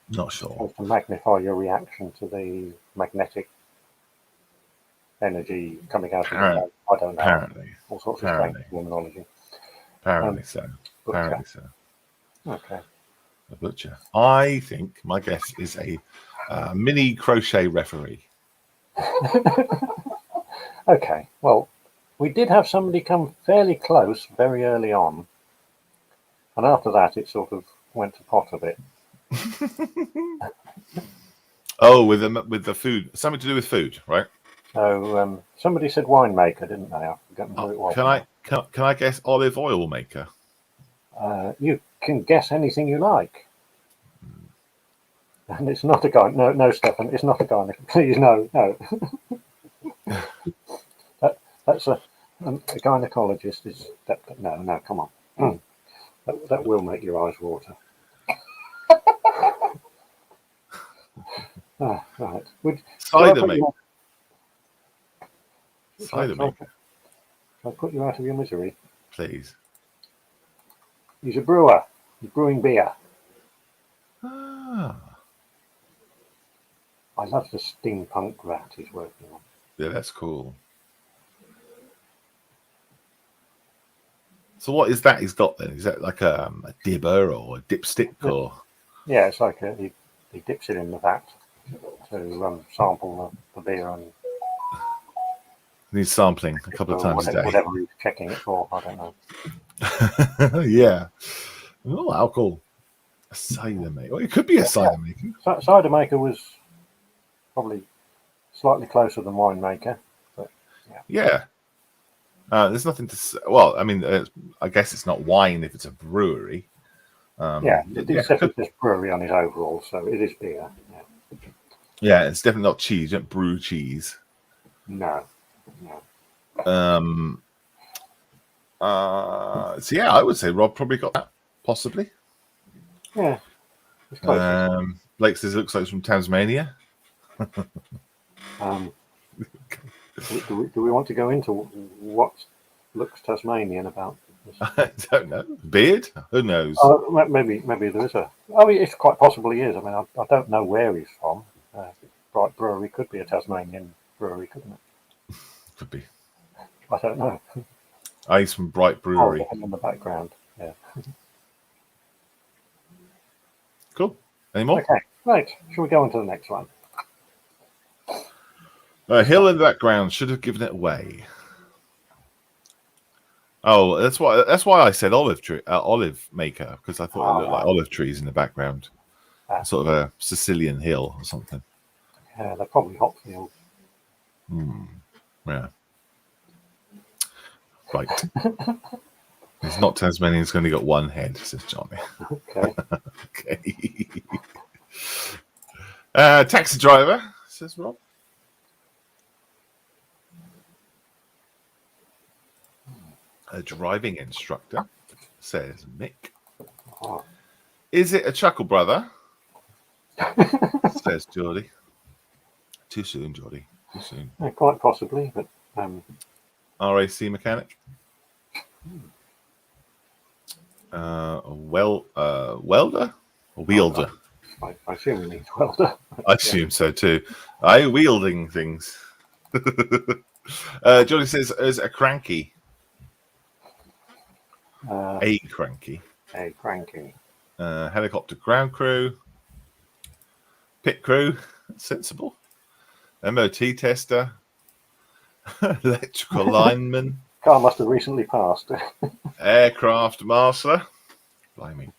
Speaker 1: Not sure.
Speaker 2: To magnify your reaction to the magnetic energy coming out of the I don't know.
Speaker 1: Apparently.
Speaker 2: All sorts of strange terminology.
Speaker 1: Apparently so.
Speaker 2: Okay.
Speaker 1: A butcher. I think my guess is a mini crochet referee.
Speaker 2: Okay. Well, we did have somebody come fairly close very early on. And after that, it sort of went to pot a bit.
Speaker 1: Oh, with the food, something to do with food, right?
Speaker 2: So somebody said winemaker, didn't they? I've forgotten who it was.
Speaker 1: Can I guess olive oil maker?
Speaker 2: You can guess anything you like. And it's not a guy. No, Stefan, it's not a guy. Please, no. That's a gynecologist. Is that? No, come on. That will make your eyes water. Right.
Speaker 1: Cider maker. Cider maker.
Speaker 2: Shall I put you out of your misery?
Speaker 1: Please.
Speaker 2: He's a brewer. He's brewing beer.
Speaker 1: Ah.
Speaker 2: I love the steampunk rat he's working on.
Speaker 1: Yeah, that's cool. So what is that he's got then? Is that like a dibber or a dipstick or?
Speaker 2: Yeah, it's like he dips it in the vat to sample the beer and
Speaker 1: He's sampling a couple of times a day.
Speaker 2: Whatever he's checking it for, I don't know.
Speaker 1: Yeah. Oh, how cool. A cider maker. Well, it could be a cider maker.
Speaker 2: Cider maker was probably slightly closer than winemaker. But
Speaker 1: yeah. There's nothing to say. Well, I mean, I guess it's not wine if it's a brewery.
Speaker 2: It says it's brewery on his overall, so it is beer.
Speaker 1: Yeah, it's definitely not cheese. You don't brew cheese.
Speaker 2: No.
Speaker 1: So yeah, I would say Rob probably got that, possibly.
Speaker 2: Yeah.
Speaker 1: Blake says it looks like it's from Tasmania.
Speaker 2: Do we want to go into what looks Tasmanian about this?
Speaker 1: I don't know. Beard? Who knows?
Speaker 2: Maybe there is a. I mean, it's quite possibly is. I mean, I don't know where he's from. Bright Brewery could be a Tasmanian brewery, couldn't it?
Speaker 1: Could be.
Speaker 2: I don't know.
Speaker 1: He's from Bright Brewery.
Speaker 2: In the background. Yeah.
Speaker 1: Cool. Any more?
Speaker 2: Okay. Right. Shall we go on to the next one?
Speaker 1: Hill in the background should have given it away. Oh, that's why I said olive maker, because I thought it looked like olive trees in the background, sort of a Sicilian hill or something.
Speaker 2: Yeah, they're probably hop fields.
Speaker 1: Yeah. Right. It's not Tasmanian. It's only got one head, says Johnny.
Speaker 2: Okay.
Speaker 1: Okay. Taxi driver, says Rob. A driving instructor, says Mick.
Speaker 2: Oh.
Speaker 1: Is it a chuckle brother? Says Geordie. Too soon, Geordie. Too soon.
Speaker 2: Yeah, quite possibly, but
Speaker 1: RAC mechanic. Welder or wielder?
Speaker 2: I assume he means welder.
Speaker 1: I assume so too. I wielding things. Johnny says as a cranky. A cranky.
Speaker 2: A cranky.
Speaker 1: Helicopter ground crew. Pit crew. Sensible. MOT tester. Electrical lineman.
Speaker 2: Car must have recently passed.
Speaker 1: Aircraft master. Blimey.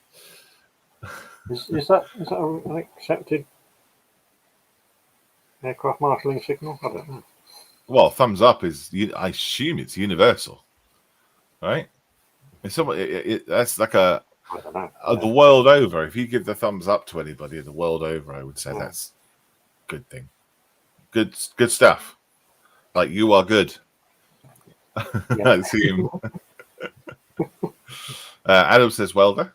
Speaker 2: Is that an accepted aircraft marshalling signal? I don't know.
Speaker 1: Well, thumbs up is. I assume it's universal, right? That's like a.
Speaker 2: I don't know.
Speaker 1: The world over. If you give the thumbs up to anybody the world over, I would say that's a good thing. Good stuff. Like you are good.
Speaker 2: Yeah.
Speaker 1: I see him. Adam says welder.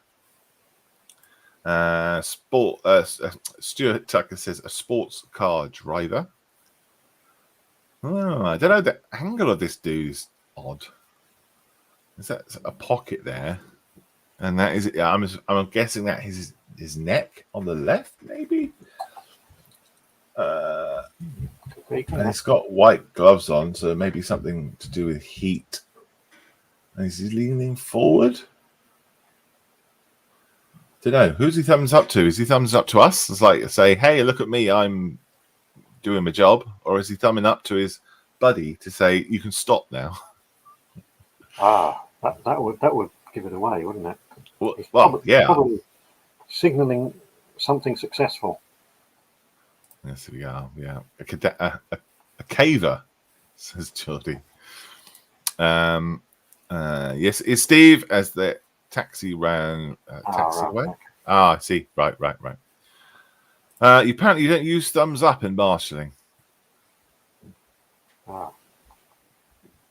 Speaker 1: Stuart Tucker says a sports car driver. Oh, I don't know. The angle of this dude is odd. Is that a pocket there? And that is. I'm guessing that is his neck on the left, maybe. And he's got white gloves on, so maybe something to do with heat. And is he leaning forward? Don't know. Who's he thumbs up to? Is he thumbs up to us? It's like say, "Hey, look at me! I'm doing my job," or is he thumbing up to his buddy to say, "You can stop now"?
Speaker 2: That would give it away, wouldn't it? He's
Speaker 1: yeah.
Speaker 2: probably signalling something successful.
Speaker 1: Yes, we are. Yeah, a caver, says Geordie. Yes, is Steve as the taxi ran taxi away?
Speaker 2: Okay.
Speaker 1: I see. Right. You apparently don't use thumbs up in marshalling.
Speaker 2: Ah,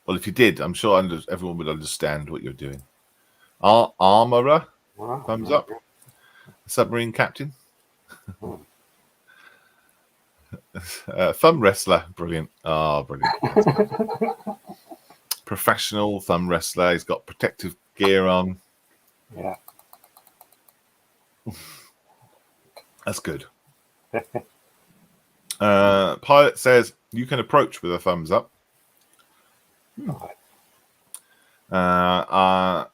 Speaker 1: Well, if you did, I'm sure everyone would understand what you're doing. Armorer,
Speaker 2: well,
Speaker 1: thumbs
Speaker 2: yeah.
Speaker 1: up. Submarine captain,
Speaker 2: Hmm.
Speaker 1: thumb wrestler, brilliant. Oh, brilliant. Professional thumb wrestler. He's got protective gear on.
Speaker 2: Yeah.
Speaker 1: That's good. Pilot says you can approach with a thumbs up.
Speaker 2: Right.
Speaker 1: Well,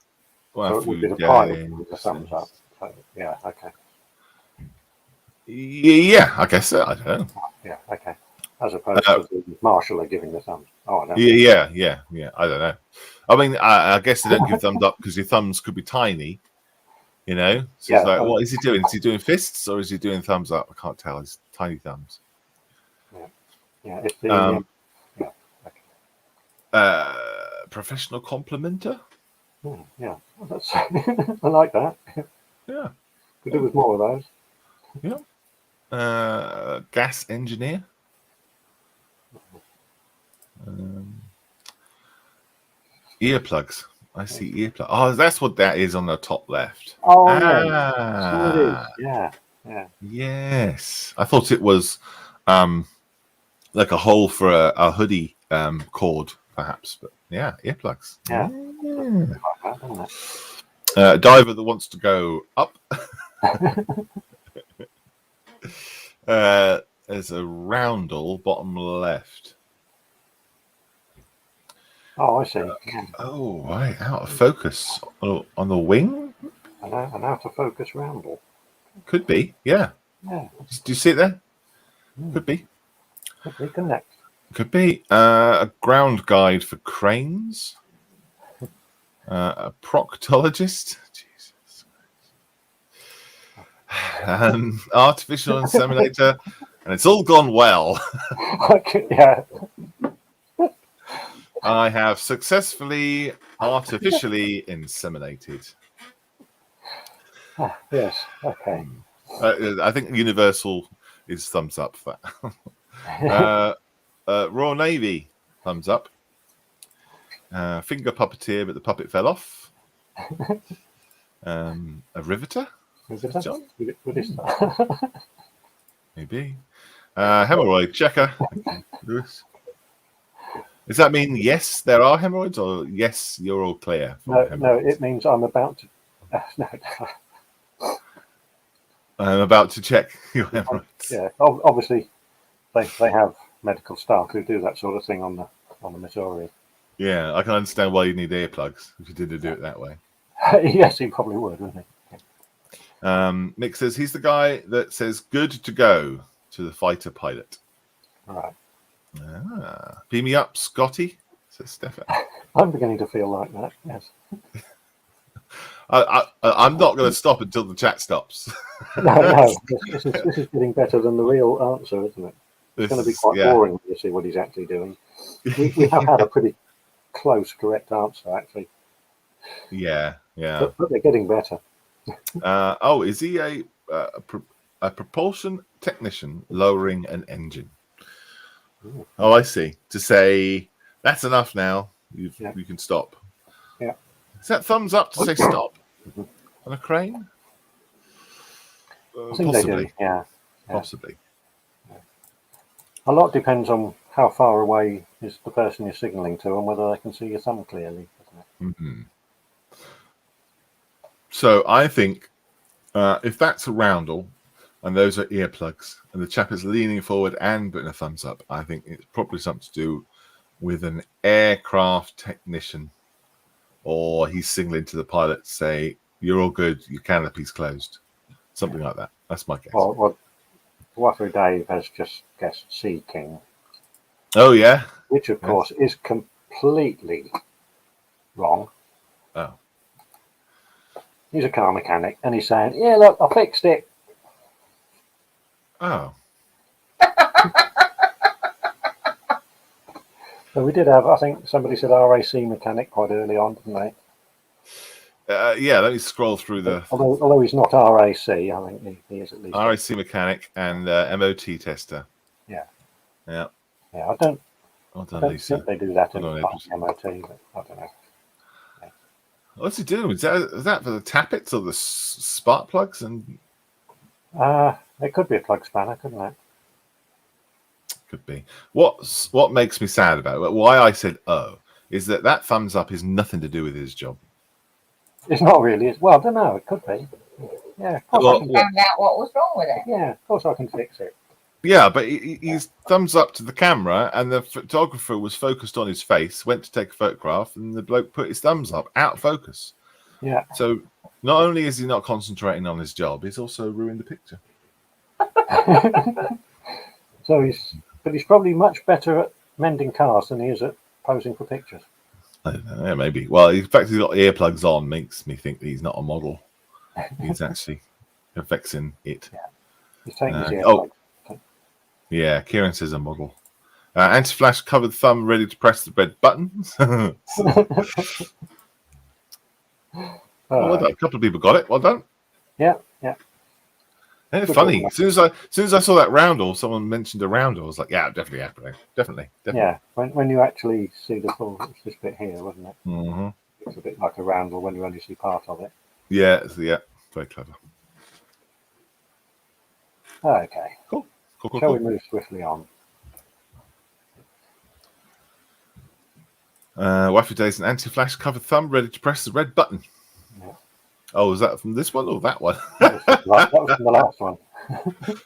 Speaker 2: So it would be the
Speaker 1: food
Speaker 2: pilot
Speaker 1: game.
Speaker 2: with the thumbs up. So, yeah, okay.
Speaker 1: Yeah, I guess so. I don't know.
Speaker 2: Yeah, okay. As opposed to the marshaller giving the thumbs. Oh, I don't know.
Speaker 1: Yeah. I don't know. I mean, I guess they don't give thumbs up because your thumbs could be tiny. You know, so
Speaker 2: Yeah,
Speaker 1: it's like, what is he doing? Is he doing fists or is he doing thumbs up? I can't tell. It's tiny thumbs.
Speaker 2: Yeah, it's the yeah. Okay.
Speaker 1: Professional complimenter.
Speaker 2: Yeah, well, that's I like that.
Speaker 1: Yeah,
Speaker 2: Could do with more of those.
Speaker 1: yeah. Gas engineer. Earplugs. I see earplugs. Oh, that's what that is on the top left.
Speaker 2: Oh, yeah. So it is. Yeah.
Speaker 1: Yes. I thought it was like a hole for a hoodie cord, perhaps. But yeah, earplugs.
Speaker 2: Yeah.
Speaker 1: Yeah.
Speaker 2: Like that, doesn't it?
Speaker 1: Diver that wants to go up. There's a roundel bottom left.
Speaker 2: Oh, I see.
Speaker 1: Oh, right, out of focus on the wing.
Speaker 2: An out of focus roundel.
Speaker 1: Could be, yeah.
Speaker 2: Yeah,
Speaker 1: Do you see it there? Could be.
Speaker 2: could reconnect.
Speaker 1: Could be a ground guide for cranes. A proctologist. Jesus. Artificial inseminator, and it's all gone well.
Speaker 2: Yeah.
Speaker 1: I have successfully artificially inseminated.
Speaker 2: Yes. Okay.
Speaker 1: I think Universal is thumbs up for that. Royal Navy, thumbs up. Finger puppeteer, but the puppet fell off. A riveter?
Speaker 2: Is it
Speaker 1: John?
Speaker 2: What is that?
Speaker 1: Maybe. Hemorrhoid checker. Lewis. Does that mean yes, there are hemorrhoids, or yes, you're all clear?
Speaker 2: No, it means I'm about to. No.
Speaker 1: I'm about to check your hemorrhoids.
Speaker 2: Yeah. Obviously, they have medical staff who do that sort of thing on the Missouri.
Speaker 1: Yeah, I can understand why you need earplugs if you did do it that way.
Speaker 2: Yes, he probably would, wouldn't he?
Speaker 1: Mick says he's the guy that says "good to go" to the fighter pilot.
Speaker 2: Right.
Speaker 1: Beam me up, Scotty, says Stefan.
Speaker 2: I'm beginning to feel like that. Yes.
Speaker 1: I'm not going to stop until the chat stops.
Speaker 2: No. This is getting better than the real answer, isn't it? It's going to be quite boring when you see what he's actually doing. We have had a pretty close, correct answer, actually.
Speaker 1: Yeah.
Speaker 2: But they're getting better.
Speaker 1: Is he a propulsion technician lowering an engine?
Speaker 2: Ooh.
Speaker 1: Oh, I see. To say that's enough now. You can stop.
Speaker 2: Yeah.
Speaker 1: Is that thumbs up to say stop on a crane?
Speaker 2: I think they do. Yeah.
Speaker 1: Possibly.
Speaker 2: A lot depends on how far away is the person you're signalling to and whether they can see your thumb clearly.
Speaker 1: Mm-hmm. So I think if that's a roundel and those are earplugs and the chap is leaning forward and putting a thumbs up, I think it's probably something to do with an aircraft technician, or he's signaling to the pilot to say, "You're all good, your canopy's closed." Something like that. That's my guess.
Speaker 2: Well, Waffle Dave has just guessed Sea King.
Speaker 1: Oh, yeah?
Speaker 2: Which, of course, is completely wrong.
Speaker 1: Oh.
Speaker 2: He's a car mechanic, and he's saying, "Yeah, look, I fixed it."
Speaker 1: Oh,
Speaker 2: So we did have, I think somebody said RAC mechanic quite early on, didn't they?
Speaker 1: yeah. Let me scroll through the
Speaker 2: Although he's not RAC, I think he is at least.
Speaker 1: RAC mechanic and MOT tester.
Speaker 2: Yeah.
Speaker 1: Yeah.
Speaker 2: Yeah, I don't
Speaker 1: Well done,
Speaker 2: think
Speaker 1: Lisa.
Speaker 2: they do that in
Speaker 1: Well done,
Speaker 2: the MOT, but I don't know.
Speaker 1: What's he doing? Is that for the tappets or the spark plugs? And
Speaker 2: It could be a plug spanner, couldn't it?
Speaker 1: could be. What makes me sad about it? Why I said is that thumbs up is nothing to do with his job.
Speaker 2: It's not really. Well, I don't know. It could be. Yeah, of course
Speaker 1: Well,
Speaker 2: I can.
Speaker 3: Found out what was wrong with it.
Speaker 2: Yeah, of course I can fix it.
Speaker 1: Yeah, but he's thumbs up to the camera, and the photographer was focused on his face, went to take a photograph, and the bloke put his thumbs up out of focus.
Speaker 2: Yeah.
Speaker 1: So not only is he not concentrating on his job, he's also ruined the picture.
Speaker 2: So he's probably much better at mending cars than he is at posing for pictures.
Speaker 1: I don't know, yeah, maybe. Well, the fact he's got earplugs on makes me think that he's not a model. He's actually fixing it.
Speaker 2: Yeah. He's taking his
Speaker 1: oh.
Speaker 2: earplugs.
Speaker 1: Yeah, Kieran says a model. Anti-flash covered thumb ready to press the red button. Well done. A couple of people got it. Well done.
Speaker 2: Yeah.
Speaker 1: And it's funny. As soon as I saw that roundel, someone mentioned a roundel. I was like, yeah, definitely happening. Definitely.
Speaker 2: Yeah. When you actually see the full, it's this bit here, wasn't it?
Speaker 1: Mm-hmm.
Speaker 2: It's a bit like a roundel when you only see part of it.
Speaker 1: Yeah. Very clever.
Speaker 2: Okay.
Speaker 1: Cool.
Speaker 2: Shall we move swiftly on?
Speaker 1: Waffy Days, an anti-flash covered thumb ready to press the red button.
Speaker 2: Yeah.
Speaker 1: Oh, is that from this one or that one?
Speaker 2: That was from the last one.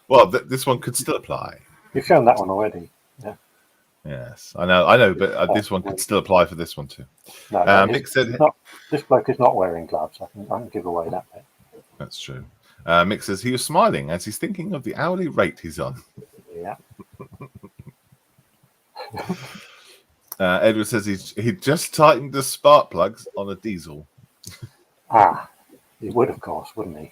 Speaker 1: Well, this one could still apply.
Speaker 2: You've shown that one already. Yeah.
Speaker 1: Yes, I know, but this one could still apply for this one too.
Speaker 2: No,
Speaker 1: Mick said
Speaker 2: this bloke is not wearing gloves. I can give away that bit.
Speaker 1: that's true. Mick says he was smiling as he's thinking of the hourly rate he's on.
Speaker 2: Yeah.
Speaker 1: Edward says he just tightened the spark plugs on a diesel.
Speaker 2: He would, of course, wouldn't he?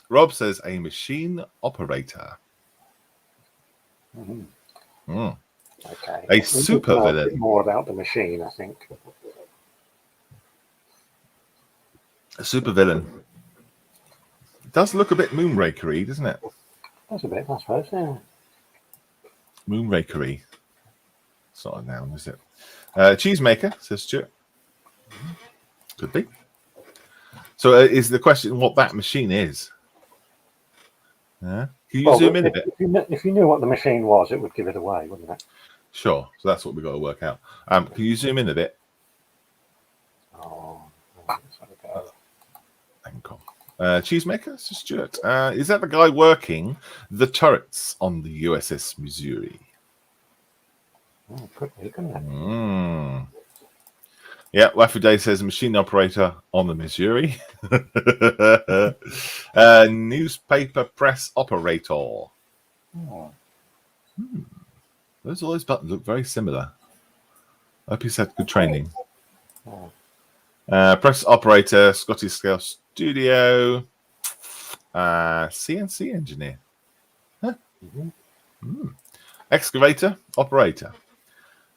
Speaker 1: Rob says a machine operator.
Speaker 2: Mm-hmm. Okay.
Speaker 1: A super villain.
Speaker 2: A bit more about the machine, I think.
Speaker 1: A super villain. It does look a bit Moonraker-y, doesn't it?
Speaker 2: That's a bit, I suppose, yeah.
Speaker 1: Moonraker-y. It's not a noun, is it? Cheesemaker, says Stuart. Could be. So is the question what that machine is? Can you zoom in a bit?
Speaker 2: If you knew what the machine was, it would give it away, wouldn't it?
Speaker 1: Sure. So that's what we've got to work out. Can you zoom in a bit?
Speaker 2: Oh, let's have a go.
Speaker 1: Thank you. Cheesemaker, says Stuart. Is that the guy working the turrets on the USS Missouri?
Speaker 2: Oh, could be, couldn't it?
Speaker 1: Yeah, Waffy Day says machine operator on the Missouri. Newspaper press operator.
Speaker 2: Oh.
Speaker 1: Those buttons look very similar. I hope he's had good training.
Speaker 2: Oh.
Speaker 1: Press operator, Scottish Scale Studio, CNC engineer. Huh?
Speaker 2: Mm-hmm.
Speaker 1: Excavator operator,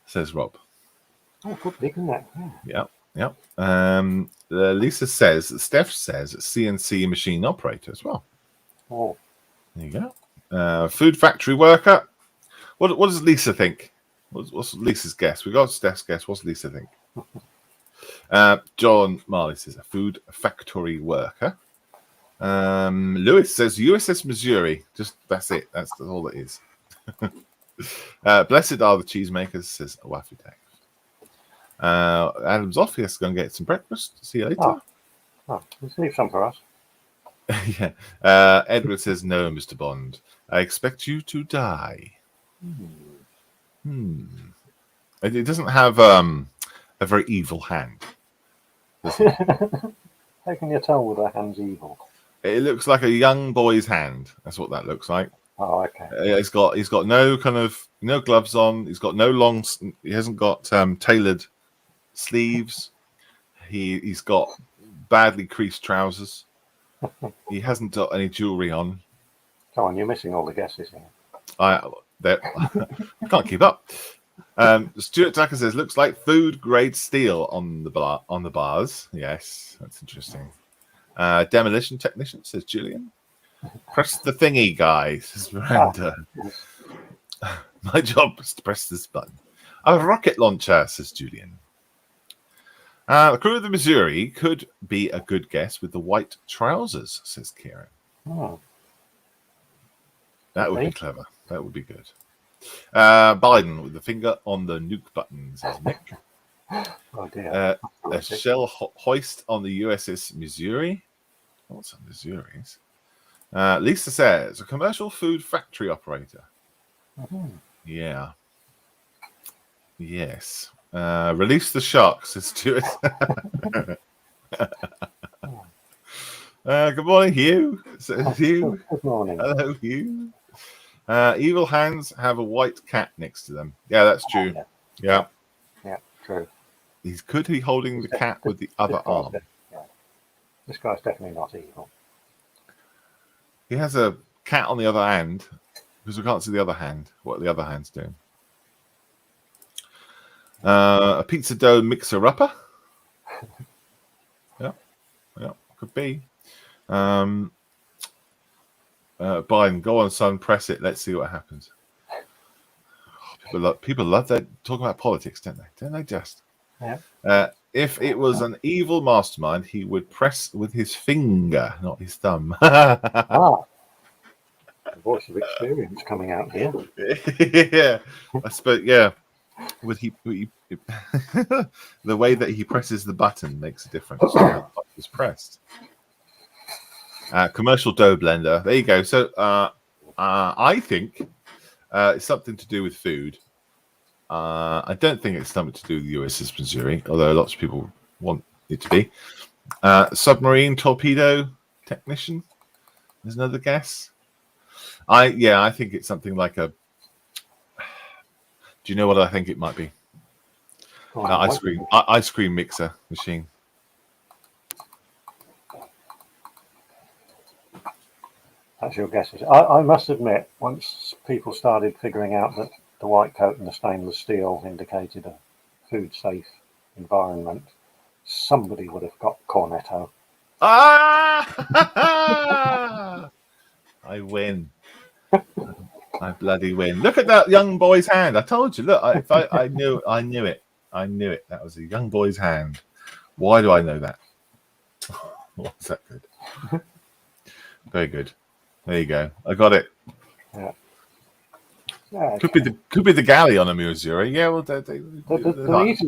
Speaker 1: says Rob.
Speaker 2: Oh, could be, couldn't it?
Speaker 1: Yeah. Lisa says, Steph says CNC machine operator as well.
Speaker 2: Oh.
Speaker 1: There you go. Food factory worker. What does Lisa think? What's Lisa's guess? We got Steph's guess. What's Lisa think? John Marley says a food factory worker. Lewis says USS Missouri. Just that's it. That's all it is. Blessed are the cheesemakers, says Waffy Day. Adam's off. He has to go and get some breakfast. See you later.
Speaker 2: Let's leave some for us.
Speaker 1: Yeah. Edward says, no, Mr. Bond. I expect you to die. It doesn't have a very evil hand.
Speaker 2: How can you tell whether a hand's evil?
Speaker 1: It looks like a young boy's hand. That's what that looks like.
Speaker 2: Oh, okay.
Speaker 1: He's got no gloves on. He's got no long. He hasn't got tailored sleeves. He's got badly creased trousers. He hasn't got any jewellery on.
Speaker 2: Come on, you're missing all the guesses here.
Speaker 1: I can't keep up. Stuart Tucker says, looks like food grade steel on the bars. Yes, that's interesting. Demolition technician, says Julian. Press the thingy, guys, says Miranda. My job is to press this button. A rocket launcher, says Julian. The crew of the Missouri could be a good guess with the white trousers, says Kieran.
Speaker 2: Oh.
Speaker 1: That would be clever. That would be good. Biden with the finger on the nuke button, says Nick.
Speaker 2: Oh dear.
Speaker 1: A shell hoist on the USS Missouri. What's on Missouri's? Lisa says, a commercial food factory operator.
Speaker 2: Mhm.
Speaker 1: Yeah. Yes. Release the sharks, says Stuart. Good morning, Hugh. Says Hugh.
Speaker 2: Good morning.
Speaker 1: Hello, Hugh. Evil hands have a white cat next to them. Yeah, that's true. Yeah.
Speaker 2: Yeah, true.
Speaker 1: Could he holding the cat with the other arm?
Speaker 2: This guy's definitely not evil.
Speaker 1: He has a cat on the other hand because we can't see the other hand. What the other hand's doing? A pizza dough mixer-upper. Yeah, could be. Biden, go on, son, press it. Let's see what happens. People love that talking about politics, don't they? Don't they just?
Speaker 2: Yeah.
Speaker 1: If it was an evil mastermind, he would press with his finger, not his thumb.
Speaker 2: The voice of experience coming out here.
Speaker 1: Yeah, I suppose. Yeah, would he the way that he presses the button makes a difference. It's pressed. Commercial dough blender. There you go. So I think it's something to do with food. I don't think it's something to do with the USS Missouri, although lots of people want it to be. Submarine torpedo technician is another guess. I think it's something like a. Do you know what I think it might be? Ice cream mixer machine.
Speaker 2: That's your guesses. I must admit, once people started figuring out that the white coat and the stainless steel indicated a food-safe environment, somebody would have got cornetto.
Speaker 1: Ah! I win. I bloody win. Look at that young boy's hand. I told you. Look, I knew it. I knew it. That was a young boy's hand. Why do I know that? Was that good? Very good. There you go. I got it.
Speaker 2: Yeah.
Speaker 1: Could be the galley on a Missouri. Yeah, well, they're
Speaker 2: eating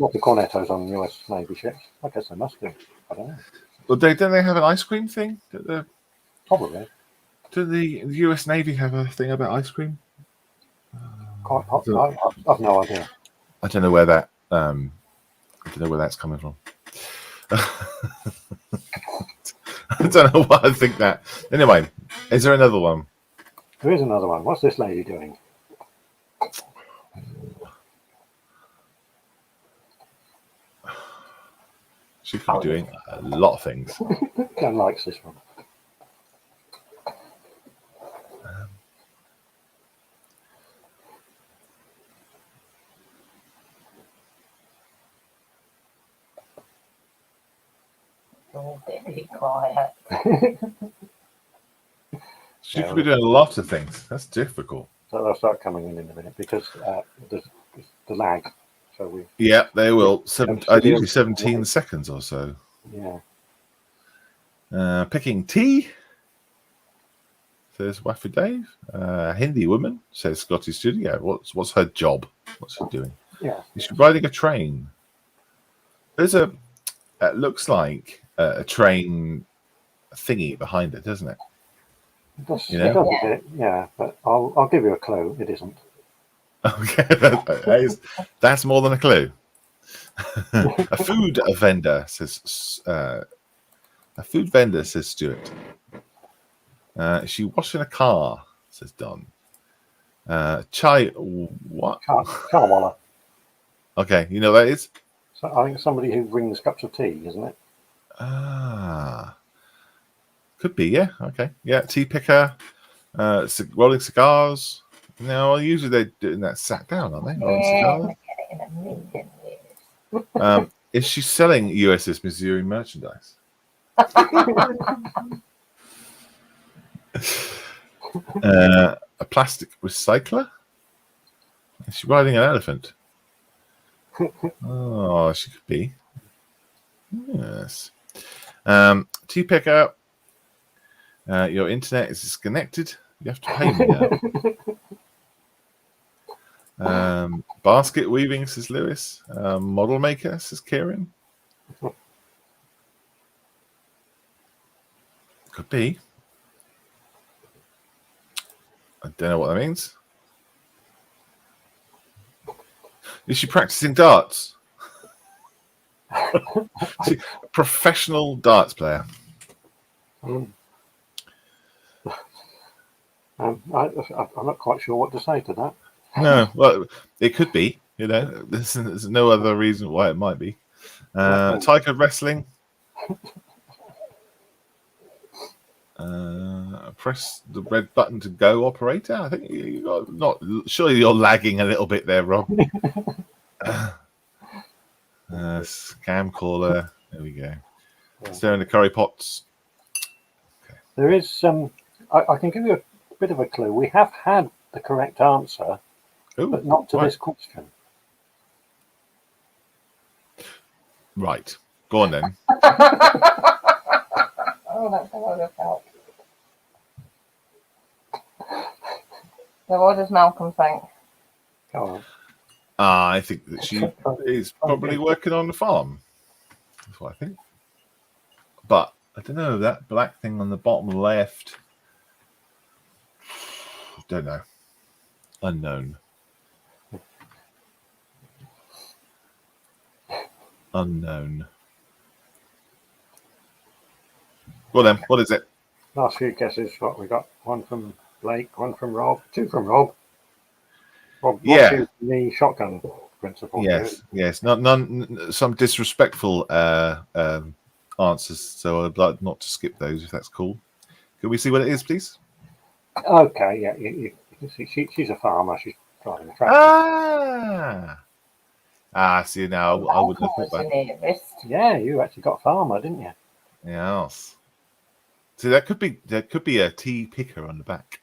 Speaker 2: off the cornettos on US Navy ships. I guess they must do. I don't know.
Speaker 1: Well, don't they have an ice cream thing?
Speaker 2: Probably.
Speaker 1: Do the US Navy have a thing about ice cream?
Speaker 2: I've no idea.
Speaker 1: I don't know where that. I don't know where that's coming from. I don't know why I think that. Anyway, is there another one?
Speaker 2: There is another one. What's this lady doing?
Speaker 1: She could be doing a lot of things.
Speaker 2: Jen likes this one.
Speaker 3: Oh, deadly quiet.
Speaker 1: She could be doing lots of things. That's difficult.
Speaker 2: So they'll start coming in a minute because there's the lag. So
Speaker 1: yeah, they will. Usually 17 seconds or so.
Speaker 2: Yeah.
Speaker 1: Picking tea, says Waffy Dave. Hindi woman, says Scotty Studio. What's her job? What's she doing?
Speaker 2: Yeah.
Speaker 1: Is she riding a train? There's a. It looks like a train thingy behind it, doesn't it?
Speaker 2: It does,
Speaker 1: You know?
Speaker 2: Yeah, but I'll give you a clue. It isn't.
Speaker 1: Okay, that's more than a clue. A food vendor, says Stuart. Is she washing a car? Says Don. Chai what?
Speaker 2: Carwalla.
Speaker 1: Okay, you know what that is?
Speaker 2: So I think somebody who brings cups of tea, isn't it?
Speaker 1: Ah, could be. Yeah. Okay. Yeah. Tea picker. Rolling cigars. No, usually they're doing that sat down, aren't they? Rolling
Speaker 3: Yeah,
Speaker 1: cigars.
Speaker 3: look at it in a million years.
Speaker 1: Is she selling USS Missouri merchandise? A plastic recycler? Is she riding an elephant? Oh, she could be. Yes. Tea picker. Your internet is disconnected. You have to pay me now. Basket weaving, says Lewis. Model maker, says Kieran. Could be. I don't know what that means. Is she practicing darts? She, a professional darts player.
Speaker 2: I'm not quite sure what to say to that.
Speaker 1: No, well, it could be. You know, there's no other reason why it might be. Tiger wrestling. Press the red button to go, operator. I think you got not. Surely you're lagging a little bit there, Rob. Scam caller. There we go. Stir in the curry pots. Okay.
Speaker 2: There is I can give you a bit of a clue. We have had the correct answer,
Speaker 1: Ooh,
Speaker 2: but not to
Speaker 1: right.
Speaker 2: this question.
Speaker 1: Right. Go on then.
Speaker 3: Oh, that's how I look out. So what does Malcolm think?
Speaker 2: Go on.
Speaker 1: I think that she is probably working on the farm. That's what I think. But I don't know, that black thing on the bottom left. Don't know. Unknown. Unknown. Well then, what is it?
Speaker 2: Last few guesses. What we got? One from Blake, one from Rob, two from Rob. Rob
Speaker 1: Yeah.
Speaker 2: using the shotgun principle.
Speaker 1: Yes, yes. None. Some disrespectful answers. So I'd like not to skip those, if that's cool. Can we see what it is, please?
Speaker 2: Okay, yeah. You can see she's a farmer. She's driving a tractor.
Speaker 1: See now I would have thought that.
Speaker 2: Yeah, you actually got farmer, didn't you?
Speaker 1: Yes. So there could be a tea picker on the back.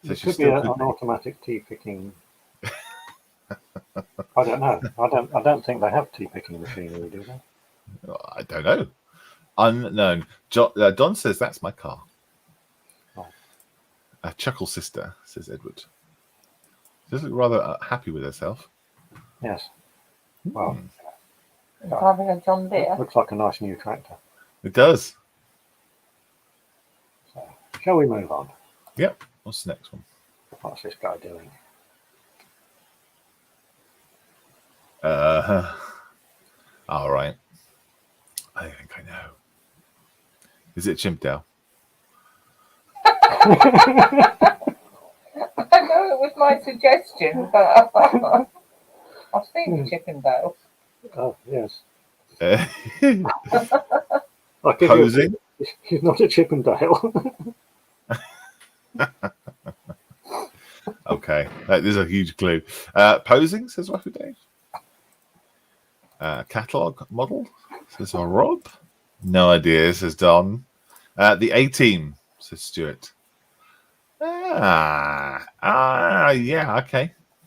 Speaker 1: So
Speaker 2: There
Speaker 1: she
Speaker 2: could be
Speaker 1: still
Speaker 2: an
Speaker 1: could be.
Speaker 2: automatic tea picking. I don't know. I don't think they have tea picking machinery, do they?
Speaker 1: I don't know. Unknown. Don says that's my car.
Speaker 2: Oh.
Speaker 1: A chuckle sister, says Edward. She does look rather happy with herself.
Speaker 2: Yes. Well,
Speaker 3: Driving a John Deere.
Speaker 2: looks like a nice new tractor.
Speaker 1: It does.
Speaker 2: So, shall we move on?
Speaker 1: Yep. What's the next one?
Speaker 2: What's this guy doing?
Speaker 1: All right. I think I know. Is it Chimpdale?
Speaker 3: I know it was my suggestion, but I've seen the Chippendale.
Speaker 2: Oh, yes.
Speaker 1: Posing?
Speaker 2: He's not a Chippendale.
Speaker 1: Okay. There's a huge clue. Posing, says Waffy Dave. Catalogue model, says Rob. No idea, says Don. The A-Team, says Stuart. Yeah,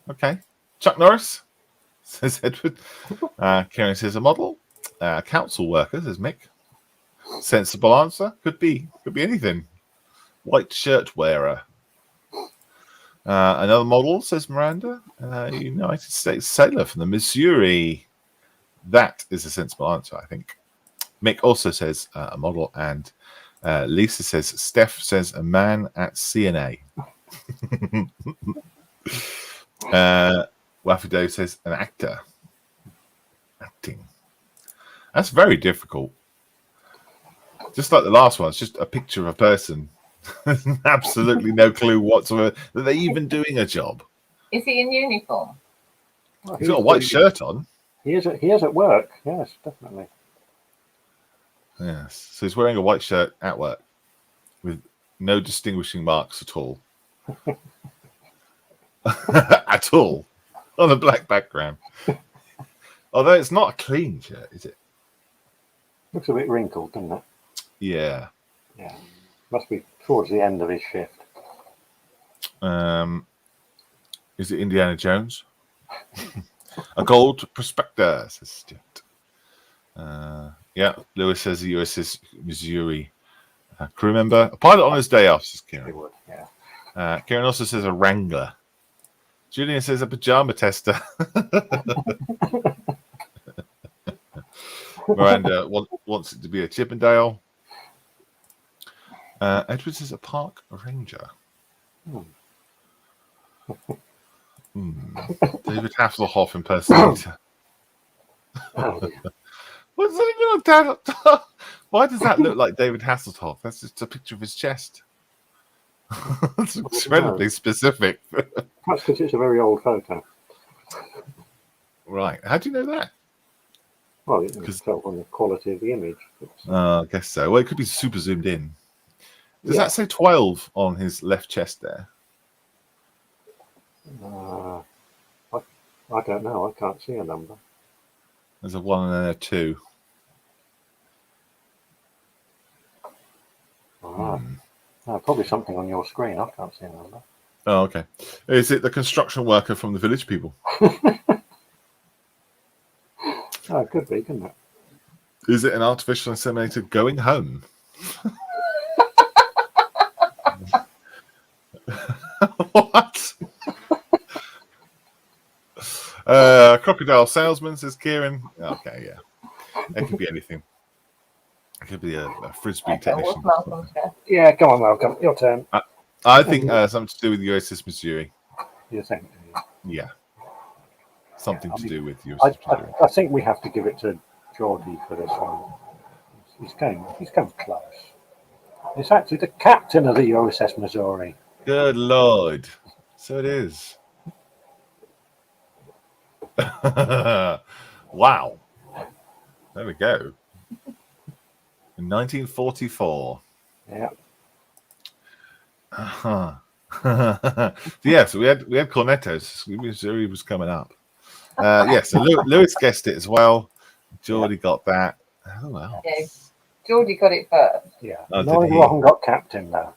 Speaker 1: okay. Chuck Norris, says Edward. Karen says a model. Council worker, says Mick. Sensible answer. Could be anything. White shirt wearer. Another model, says Miranda. United States sailor from the Missouri. That is a sensible answer, I think. Mick also says a model, and Lisa says, Steph says a man at CNA. Wafido says an actor. Acting. That's very difficult. Just like the last one, it's just a picture of a person. Absolutely no clue whatsoever that they're even doing a job.
Speaker 3: Is he in uniform?
Speaker 2: Well,
Speaker 1: He's got a white shirt on.
Speaker 2: He is at work. Yes, definitely.
Speaker 1: Yes. So he's wearing a white shirt at work with no distinguishing marks at all. At all. On a black background. Although it's not a clean shirt, is it?
Speaker 2: Looks a bit wrinkled, doesn't it?
Speaker 1: Yeah.
Speaker 2: Yeah. Must be towards the end of his shift.
Speaker 1: Is it Indiana Jones? A gold prospector, says Stuart. Yeah, Lewis says the USS Missouri. Crew member. A pilot on his day off, says
Speaker 2: He
Speaker 1: Kieran.
Speaker 2: would, yeah.
Speaker 1: Kieran also says a wrangler. Julian says a pajama tester. Miranda wants it to be a Chippendale. Edward says a park ranger. David Hasselhoff impersonator.
Speaker 2: Oh, dear.
Speaker 1: What's that even on? Why does that look like David Hasselhoff? That's just a picture of his chest. That's incredibly specific.
Speaker 2: Perhaps because it's a very old photo.
Speaker 1: Right. How do you know that?
Speaker 2: Well, you can tell from the quality of the image.
Speaker 1: I guess so. Well, it could be super zoomed in. Does
Speaker 2: Yeah.
Speaker 1: that say 12 on his left chest there?
Speaker 2: I don't know. I can't see a number.
Speaker 1: There's a 1 and a 2.
Speaker 2: Probably something on your screen. I can't see a number.
Speaker 1: Oh, okay. Is it the construction worker from the Village People?
Speaker 2: Oh, it could be, couldn't it?
Speaker 1: Is it an artificial inseminator going home? What? Crocodile salesman, says Kieran. Okay, yeah. It could be anything. It could be a frisbee
Speaker 3: Okay, what's
Speaker 1: technician.
Speaker 3: Malcolm's go?
Speaker 2: Yeah, come on, Malcolm. Your turn.
Speaker 1: I think something to do with the USS Missouri.
Speaker 2: You think?
Speaker 1: Yeah. Something
Speaker 2: Yeah,
Speaker 1: to do with
Speaker 2: I,
Speaker 1: USS Missouri.
Speaker 2: I think we have to give it to Geordie for this one. He's come close. It's actually the captain of the USS Missouri.
Speaker 1: Good Lord. So it is. Wow. There we go. In 1944.
Speaker 2: Yeah.
Speaker 1: Yeah, so we had cornetos. Missouri was coming up. Yeah, so Lewis guessed it as well. Geordie got that. Oh else?
Speaker 3: Yeah. Geordie got it first.
Speaker 2: Yeah.
Speaker 1: Oh,
Speaker 2: Neither
Speaker 1: did
Speaker 2: of
Speaker 1: he?
Speaker 2: them got captain though.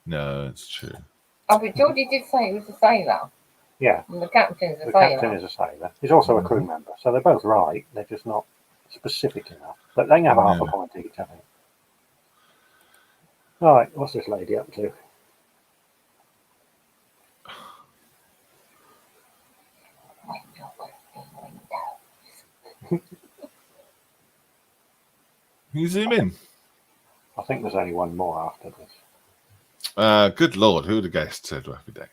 Speaker 1: No, it's true.
Speaker 3: Oh, but Geordie did say he was a sailor.
Speaker 2: Yeah.
Speaker 3: And the captain's a
Speaker 2: The
Speaker 3: sailor.
Speaker 2: captain is a sailor. He's also a crew member. So they're both right. They're just not specific enough. But they can have half a point each, I think. All right, what's this lady up to?
Speaker 1: Can you zoom in?
Speaker 2: I think there's only one more after this.
Speaker 1: Good Lord, who would have guessed, said Raffy Dave.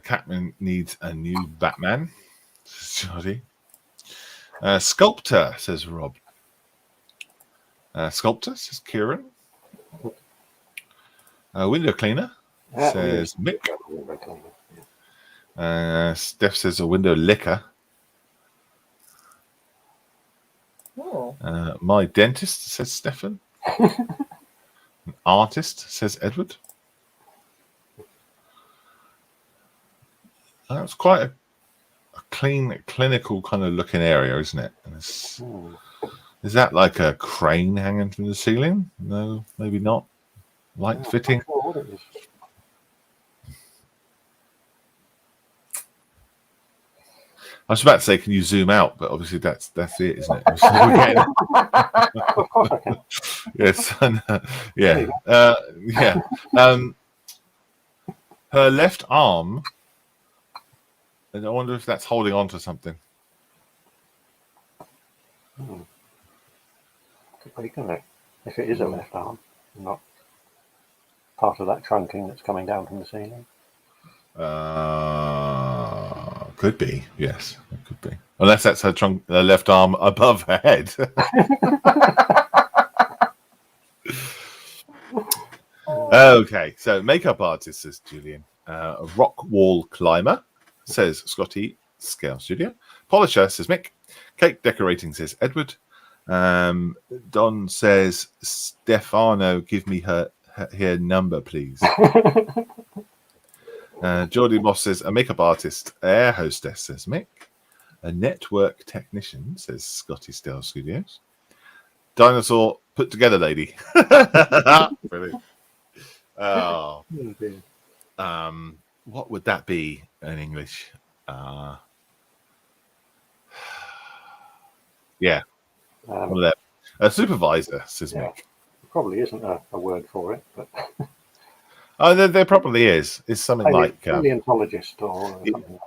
Speaker 1: Catman needs a new Batman, says Jody. Sculptor, says Rob. Sculptor, says Kieran. Window cleaner, says Mick. Steph says a window licker.
Speaker 3: Oh.
Speaker 1: My dentist, says Stefan. An artist, says Edward. That's quite a clean, clinical kind of looking area, isn't it? Is that like a crane hanging from the ceiling? No, maybe not. Light fitting. I was about to say, can you zoom out? But obviously, that's it, isn't it?
Speaker 2: Of course I can.
Speaker 1: Yes, yeah, yeah. Her left arm. And I wonder if that's holding on to something.
Speaker 2: Could be, couldn't it? If it is a left arm, not part of that trunking that's coming down from the ceiling.
Speaker 1: Could be, yes, it could be. Unless that's her left arm above her head. Okay, so makeup artist, says Julian. A rock wall climber, says Scotty Scale Studio. Polisher, says Mick. Cake decorating, says Edward. Don says, Stefano, give me her number, please. Geordie Moss says, a makeup artist. Air hostess, says Mick. A network technician, says Scotty Stell Studios. Dinosaur put together lady. Brilliant. Oh. What would that be in English? Yeah. One of them. A supervisor, says Mick.
Speaker 2: Probably isn't a word for it, but
Speaker 1: Oh, there probably is. It's something like
Speaker 2: paleontologist or something like that.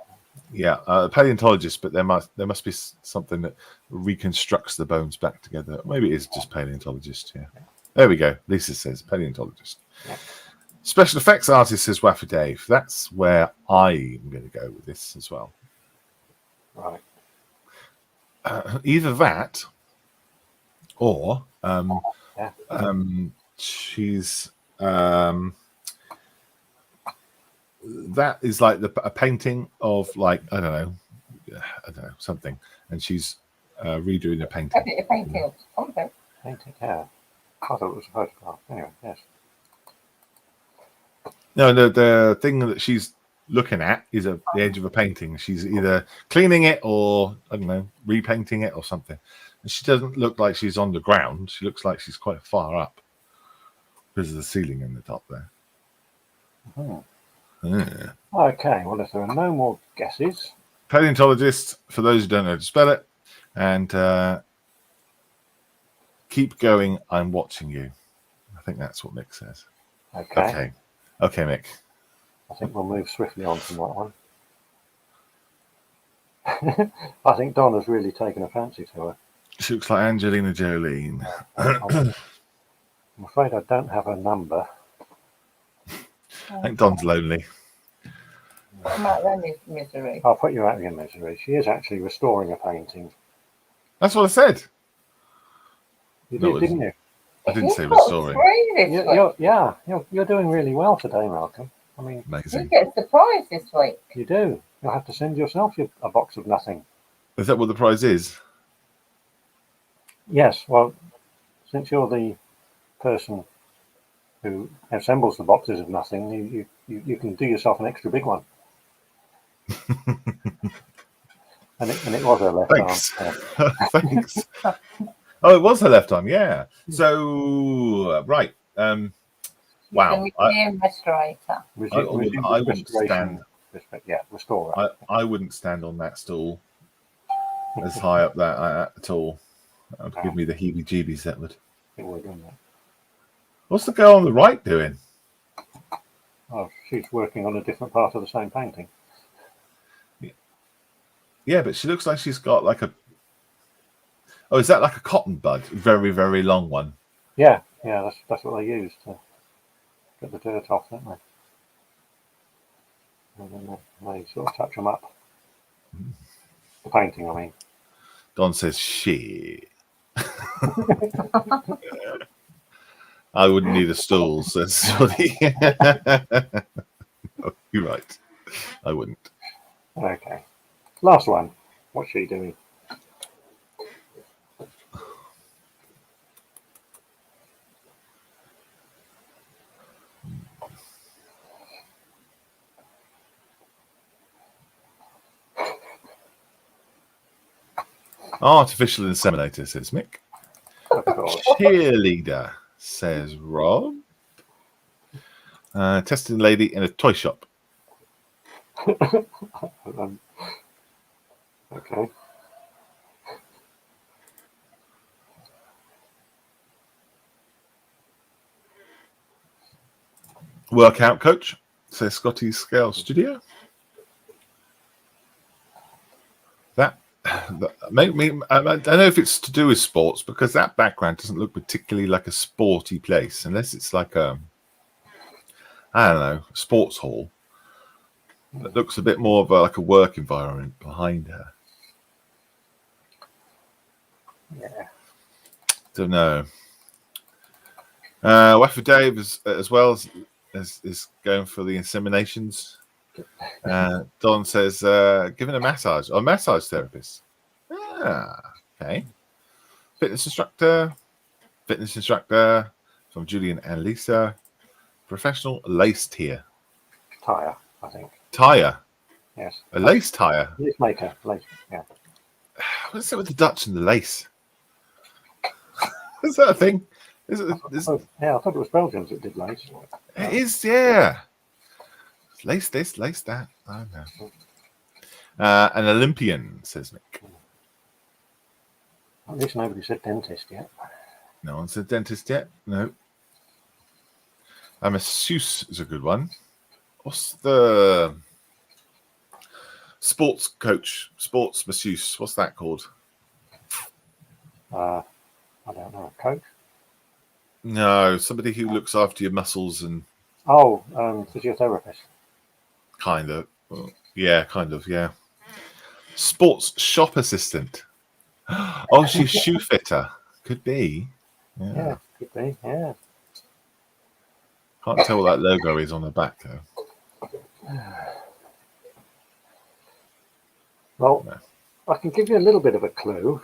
Speaker 1: Yeah, paleontologist, but there must be something that reconstructs the bones back together. Maybe it is just paleontologist. Yeah, there we go. Lisa says paleontologist.
Speaker 2: Yeah.
Speaker 1: Special effects artist, says Waffy Dave. That's where I'm going to go with this as well.
Speaker 2: Right.
Speaker 1: Either that, or she's that is like a painting of, like, I don't know something, and she's redoing a painting.
Speaker 3: A painting of something.
Speaker 2: Painting, yeah. I thought it was a photograph. Anyway, yes.
Speaker 1: No, the thing that she's looking at is the edge of a painting. She's either cleaning it or, I don't know, repainting it or something. And she doesn't look like she's on the ground. She looks like she's quite far up because of the ceiling in the top there. Yeah.
Speaker 2: Okay, well, if there are no more guesses.
Speaker 1: Paleontologist, for those who don't know how to spell it, and keep going, I'm watching you. I think that's what Mick says. Okay, Mick.
Speaker 2: I think we'll move swiftly on from that one. I think Donna's really taken a fancy to her.
Speaker 1: She looks like Angelina Jolie.
Speaker 2: I'm afraid I don't have her number.
Speaker 1: I think Don's lonely.
Speaker 3: I'm out there in misery.
Speaker 2: I'll put you out of your misery. She is actually restoring a painting.
Speaker 1: That's what I said.
Speaker 2: You
Speaker 1: No,
Speaker 2: did, didn't you?
Speaker 1: I didn't say restoring.
Speaker 2: You're doing really well today, Malcolm. I mean,
Speaker 3: You
Speaker 1: Amazing.
Speaker 3: get a surprise this week.
Speaker 2: you do. You'll have to send yourself a box of nothing.
Speaker 1: Is that what the prize is?
Speaker 2: Yes, well, since you're the person who assembles the boxes of nothing, you can do yourself an extra big one. and it was her left
Speaker 1: Thanks.
Speaker 2: arm.
Speaker 1: Thanks. Oh, it was her left arm, yeah. So, right. Wow.
Speaker 3: Restorator.
Speaker 1: I wouldn't stand.
Speaker 2: Restorer.
Speaker 1: I wouldn't stand on that stool as high up that at all. That would give me the heebie-jeebies. That would.
Speaker 2: It would, wouldn't it?
Speaker 1: What's the girl on the right doing?
Speaker 2: Oh, she's working on a different part of the same painting.
Speaker 1: Yeah, but she looks like she's got like a. Oh, is that like a cotton bud? Very, very long one.
Speaker 2: Yeah, that's what they use to get the dirt off, don't they? And then they sort of touch them up. The painting, I mean.
Speaker 1: Don says, shit. I wouldn't need a stool, says Shoddy. Oh, you're right. I wouldn't.
Speaker 2: Okay. Last one. What's she doing?
Speaker 1: Artificial inseminator, says Mick. Cheerleader, says Rob. Testing lady in a toy shop.
Speaker 2: Okay.
Speaker 1: Workout coach, says Scotty Scale Studio. That make me. I don't know if it's to do with sports, because that background doesn't look particularly like a sporty place, unless it's like a, I don't know, sports hall. It looks a bit more of like a work environment behind her.
Speaker 2: Yeah.
Speaker 1: Don't know. Waffle Dave as well is going for the inseminations. Don says, giving a massage. Oh, massage therapist. Ah, okay. Fitness instructor from Julian and Lisa. Professional lace tier.
Speaker 2: Tire, I think.
Speaker 1: Tire.
Speaker 2: Yes.
Speaker 1: A lace tire.
Speaker 2: Lace maker. Lace. Yeah.
Speaker 1: What's it with the Dutch and the lace? Is that a thing?
Speaker 2: Oh, yeah, I thought it was Belgians that did lace.
Speaker 1: It is, yeah. Lace this, lace that. I don't know. An Olympian, says Nick.
Speaker 2: At least nobody said dentist yet.
Speaker 1: No one said dentist yet. No. A masseuse is a good one. What's the sports coach, sports masseuse? What's that called?
Speaker 2: I don't know. Coach?
Speaker 1: No, somebody who looks after your muscles and
Speaker 2: Oh, physiotherapist.
Speaker 1: kind of. Well, yeah, kind of, yeah. Sports shop assistant. Oh, she's shoe fitter. Could be.
Speaker 2: Yeah, could be. Yeah.
Speaker 1: Can't tell what that logo is on the back, though.
Speaker 2: Well,
Speaker 1: No.
Speaker 2: I can give you a little bit of a clue.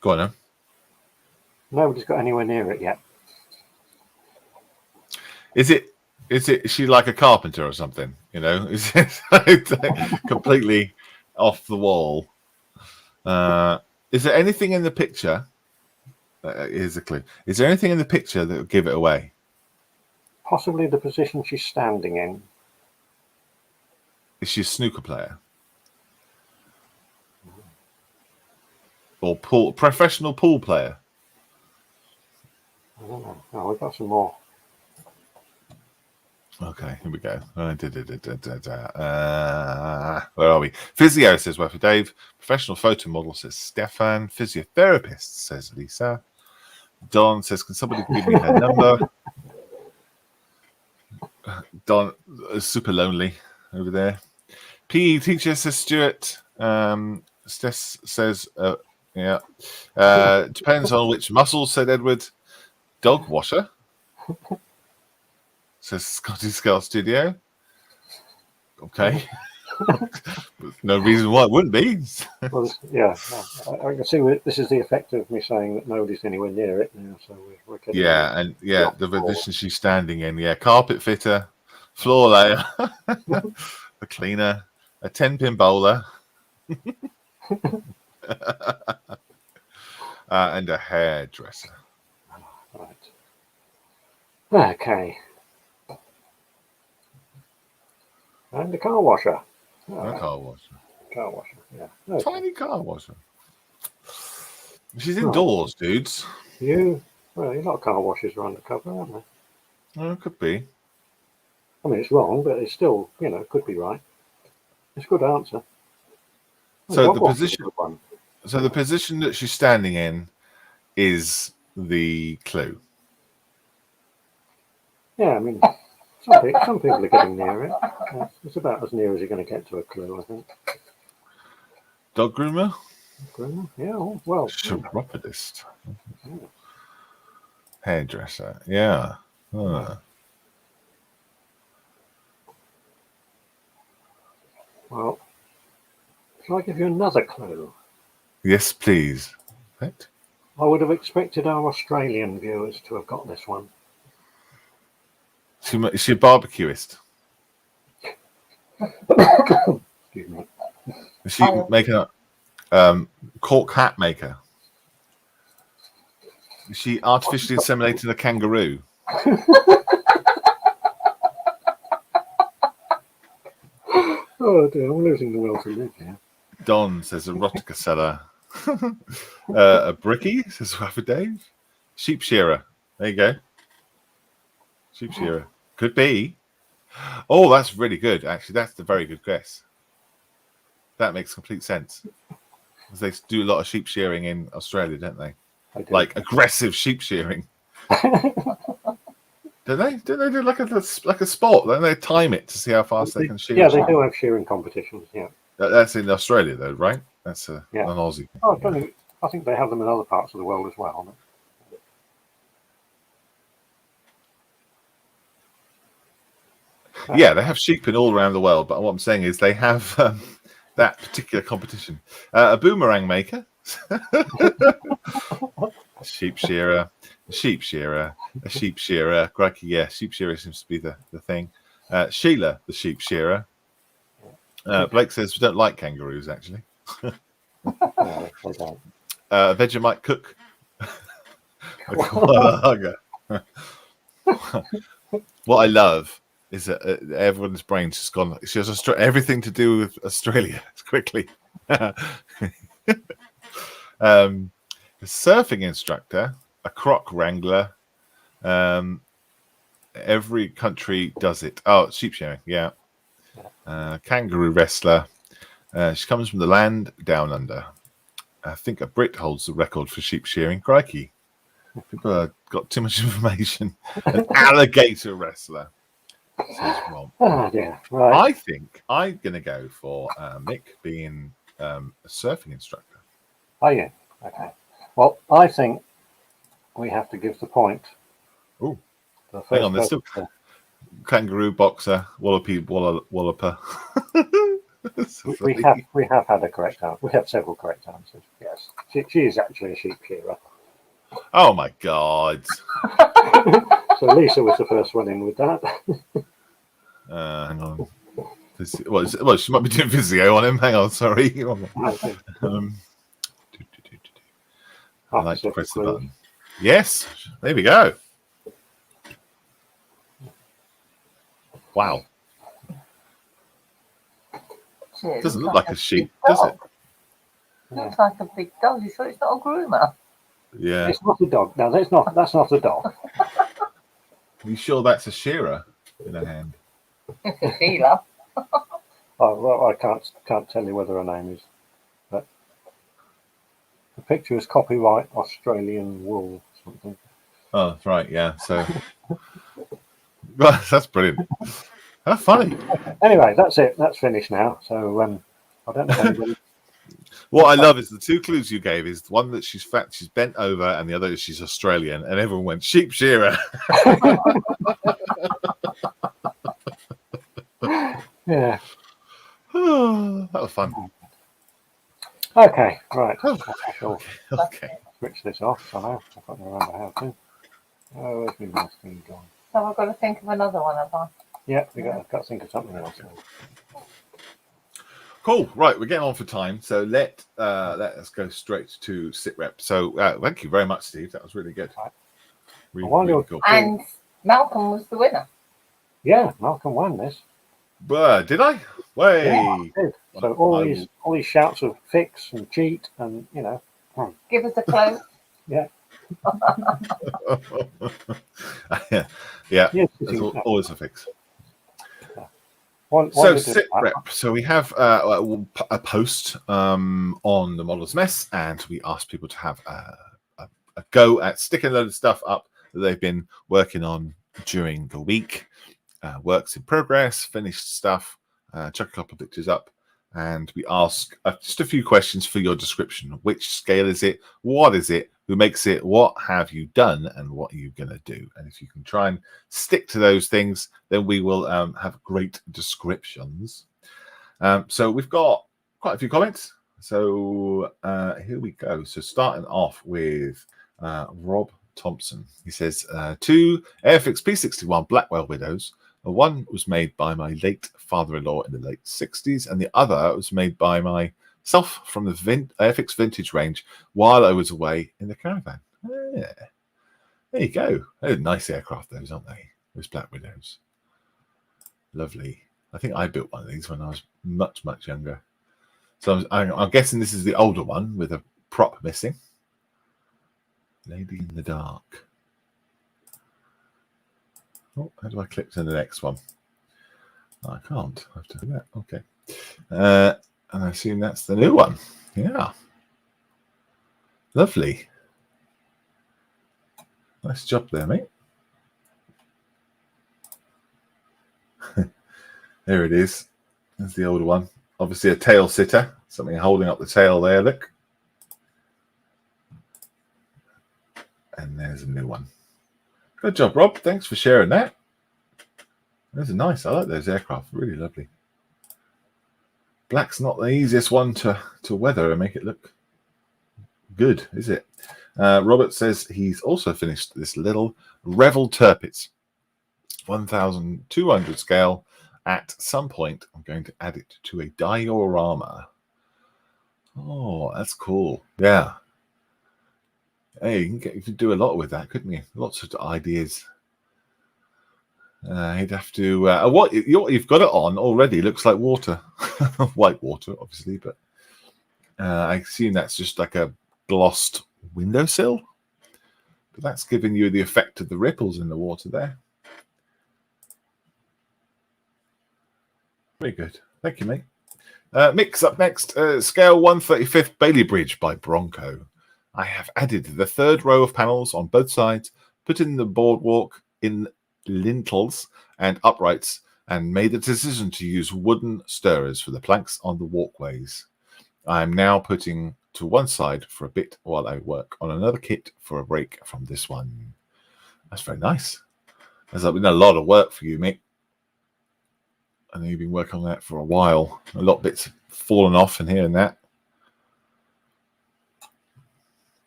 Speaker 1: Go on, then.
Speaker 2: Nobody's got anywhere near it yet.
Speaker 1: Is she like a carpenter or something? You know, is it completely off the wall? Is there anything in the picture? Here's a clue. Is there anything in the picture that would give it away?
Speaker 2: Possibly the position she's standing in.
Speaker 1: Is she a snooker player? Or professional pool player?
Speaker 2: I don't know. Oh, we've got some more.
Speaker 1: Okay, here we go. Where are we? Physio, says Wafer Dave. Professional photo model, says Stefan. Physiotherapist, says Lisa. Don says, can somebody give me her number? Don is super lonely over there. PE teacher, says Stuart. Stess says, yeah. Depends on which muscles, said Edward. Dog washer, says Scotty Skull Studio. Okay. No reason why it wouldn't be.
Speaker 2: Well, yeah, I can see this is the effect of me saying that nobody's anywhere near it now. So we're getting
Speaker 1: the position she's standing in. Yeah, carpet fitter, floor layer, a cleaner, a 10-pin bowler, and a hairdresser.
Speaker 2: Right. Okay. And a car washer.
Speaker 1: A car washer.
Speaker 2: Car washer, yeah. Okay.
Speaker 1: Tiny car washer. She's indoors, dudes.
Speaker 2: Well, a lot of car washers are undercover, aren't they?
Speaker 1: Well, it could be.
Speaker 2: I mean, it's wrong, but it's still, could be right. It's a good answer.
Speaker 1: So the position that she's standing in is the clue.
Speaker 2: Yeah, I mean, some people are getting near it. It's about as near as you're going to get to a clue, I think.
Speaker 1: Dog groomer?
Speaker 2: Yeah, well.
Speaker 1: Chiropodist. Yeah. Hairdresser. Yeah. Huh.
Speaker 2: Well, shall I give you another clue?
Speaker 1: Yes, please. Right.
Speaker 2: I would have expected our Australian viewers to have got this one.
Speaker 1: Is she a barbecuist?
Speaker 2: Excuse me.
Speaker 1: Is she making a cork hat maker? Is she artificially inseminating a kangaroo?
Speaker 2: Oh dear, I'm losing the will to live here.
Speaker 1: Don says erotica seller. A brickie, says Wafer Dave. Sheep shearer. There you go. Sheep shearer. Could be. Oh, that's really good. Actually, that's a very good guess. That makes complete sense. Because they do a lot of sheep shearing in Australia, don't they? Like aggressive sheep shearing. Don't they? Don't they do like a sport? Don't they time it to see how fast they can shear?
Speaker 2: Yeah, they do have shearing competitions. Yeah.
Speaker 1: That's in Australia, though, right? That's an Aussie.
Speaker 2: Oh, I think they have them in other parts of the world as well.
Speaker 1: Yeah, they have sheep in all around the world, but what I'm saying is they have that particular competition. A boomerang maker, a sheep shearer, a sheep shearer, a sheep shearer. Crikey, yeah, sheep shearer seems to be the thing. Sheila, the sheep shearer. Blake says we don't like kangaroos, actually.
Speaker 2: No, they don't.
Speaker 1: Vegemite cook. A koala hugger. What I love is that everyone's brain's just gone. She has everything to do with Australia quickly. A surfing instructor, a croc wrangler. Every country does it. Oh, sheep shearing, yeah. Kangaroo wrestler. She comes from the land down under. I think a Brit holds the record for sheep shearing. Crikey. People have got too much information. An alligator wrestler. Says Rob.
Speaker 2: Oh dear. Right.
Speaker 1: I think I'm going to go for Mick being a surfing instructor.
Speaker 2: Are you? Okay. Well, I think we have to give the point.
Speaker 1: Ooh.
Speaker 2: to the
Speaker 1: Hang on,
Speaker 2: first
Speaker 1: there's still
Speaker 2: person.
Speaker 1: kangaroo boxer, walloper.
Speaker 2: We have had a correct answer. We have several correct answers. Yes, she is actually a sheep shearer.
Speaker 1: Oh my God.
Speaker 2: So Lisa was the first one in with that.
Speaker 1: Hang on. Well, she might be doing physio on him. Hang on, sorry. I like to press the button. Yes, there we go. Wow.
Speaker 3: It
Speaker 1: Doesn't look
Speaker 3: looks
Speaker 1: like a sheep, does it?
Speaker 3: Looks like a big dog. You sure it's not a groomer?
Speaker 1: Yeah.
Speaker 2: It's not a dog. No, that's not a dog.
Speaker 1: Are you sure that's a shearer in her hand?
Speaker 3: It's a Sheila.
Speaker 2: Oh, well, I can't tell you whether her name is. But the picture is copyright Australian wool something.
Speaker 1: Oh, right, yeah. So that's brilliant. How funny.
Speaker 2: Anyway, that's it. That's finished now. So I don't know if anybody.
Speaker 1: What I love is the two clues you gave is one that she's fat, she's bent over, and the other is she's Australian, and everyone went sheep shearer.
Speaker 2: Yeah.
Speaker 1: That was fun.
Speaker 2: Okay. Right.
Speaker 1: Okay.
Speaker 2: Switch this off somehow. I can't remember how to. Oh, where's my mouse thing gone?
Speaker 3: So I've got to think of another one, have I?
Speaker 2: Yeah, I've got to think of something else.
Speaker 1: Cool. Right, we're getting on for time, so let us go straight to sit rep. So thank you very much, Steve. That was really good. Really cool.
Speaker 3: And Malcolm was the winner.
Speaker 2: Yeah, Malcolm won this.
Speaker 1: Did I? Way.
Speaker 2: Yeah, I did. So all these shouts of fix and cheat and
Speaker 3: Give us a clue.
Speaker 2: Yeah.
Speaker 1: Yeah.
Speaker 2: Yes,
Speaker 1: That's always a fix.
Speaker 2: So
Speaker 1: sit rep. So we have a post on the Model's Mess, and we ask people to have a go at sticking a load of stuff up that they've been working on during the week. Works in progress, finished stuff. Chuck a couple of pictures up, and we ask just a few questions for your description. Which scale is it? What is it? Who makes it? What have you done? And what are you going to do? And if you can try and stick to those things, then we will have great descriptions. So we've got quite a few comments. So here we go. So starting off with Rob Thompson. He says, 2 Airfix P61 Blackwell Widows. One was made by my late father-in-law in the late 60s, and the other was made by myself from the Airfix Vintage range while I was away in the caravan. Yeah. There you go. They're nice aircraft, those, aren't they? Those Black Widows. Lovely. I think I built one of these when I was much, much younger. So I'm guessing this is the older one with a prop missing. Lady in the Dark. Oh, how do I click to the next one? I can't. I have to do that. Okay. And I assume that's the new one. Yeah. Lovely. Nice job there, mate. There it is. There's the older one. Obviously a tail sitter. Something holding up the tail there, look. And there's a new one. Good job, Rob. Thanks for sharing that. Those are nice. I like those aircraft. Really lovely. Black's not the easiest one to weather and make it look good, is it? Robert says he's also finished this little Revel Tirpitz 1200 scale. At some point, I'm going to add it to a diorama. Oh, that's cool. Yeah. Hey, you could do a lot with that, couldn't you? Lots of ideas. He'd have to. What you've got it on already looks like water, white water, obviously, but I assume that's just like a glossed windowsill. But that's giving you the effect of the ripples in the water there. Very good. Thank you, mate. Mick's up next. Scale 1/35 Bailey Bridge by Bronco. I have added the third row of panels on both sides, put in the boardwalk in lintels and uprights, and made the decision to use wooden stirrers for the planks on the walkways. I am now putting to one side for a bit while I work on another kit for a break from this one. That's very nice. There's been a lot of work for you, Mick. I know you've been working on that for a while. A lot of bits have fallen off in here and that.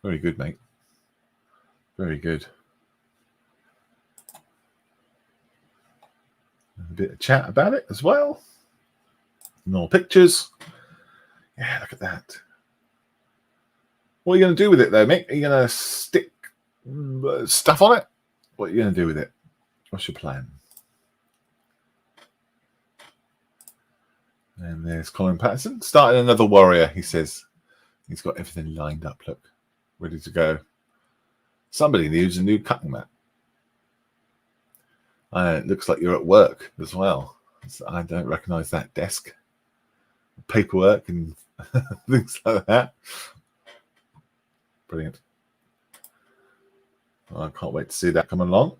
Speaker 1: Very good, mate. Very good. A bit of chat about it as well. More pictures. Yeah, look at that. What are you going to do with it, though, Mick? Are you going to stick stuff on it? What are you going to do with it? What's your plan? And there's Colin Patterson. Starting another warrior, he says. He's got everything lined up, look. Ready to go. Somebody needs a new cutting mat. It looks like you're at work as well. So I don't recognise that desk. Paperwork and things like that. Brilliant. I can't wait to see that come along.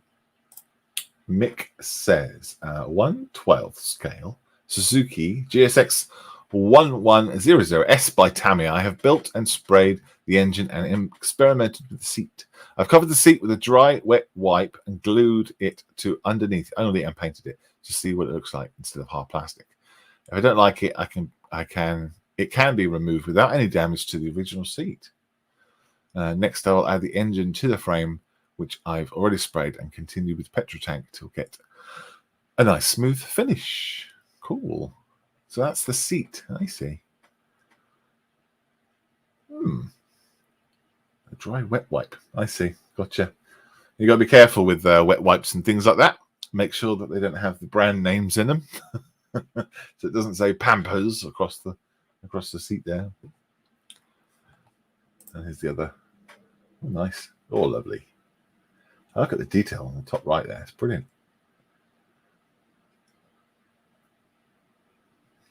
Speaker 1: Mick says 1/12 scale Suzuki GSX 1100S by Tamiya. I have built and sprayed the engine and experimented with the seat. I've covered the seat with a dry, wet wipe and glued it to underneath only and painted it to see what it looks like instead of hard plastic. If I don't like it, it can be removed without any damage to the original seat. Next, I'll add the engine to the frame, which I've already sprayed, and continue with petrol tank to get a nice smooth finish. Cool. So that's the seat. I see. A dry wet wipe. I see. Gotcha. You got to be careful with wet wipes and things like that. Make sure that they don't have the brand names in them, so it doesn't say Pampers across the seat there. And here's the other. Oh, nice. Oh, lovely. Look at the detail on the top right there. It's brilliant.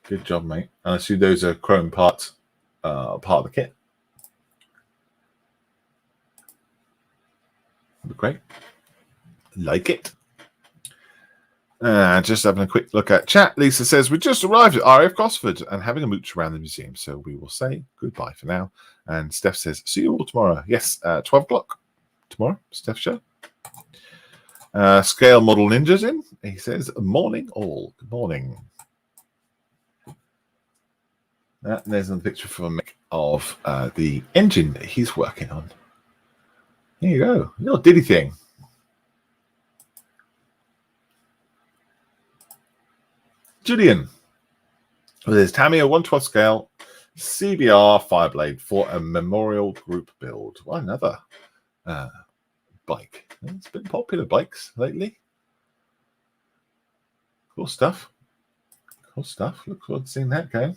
Speaker 1: Good job, mate. And I see those are chrome parts, part of the kit. Great. Like it. Just having a quick look at chat. Lisa says, we just arrived at RAF Gosford and having a mooch around the museum, so we will say goodbye for now. And Steph says, see you all tomorrow. Yes, 12 o'clock tomorrow, Steph show. Scale Model Ninja's in. He says, morning all. Good morning. And there's another picture from Mick of the engine that he's working on. Here you go. Little diddy thing. Julian. Well, there's Tamiya 1/12 scale CBR Fireblade for a memorial group build. Well, another bike. It's been popular bikes lately. Cool stuff. Cool stuff. Look forward to seeing that going.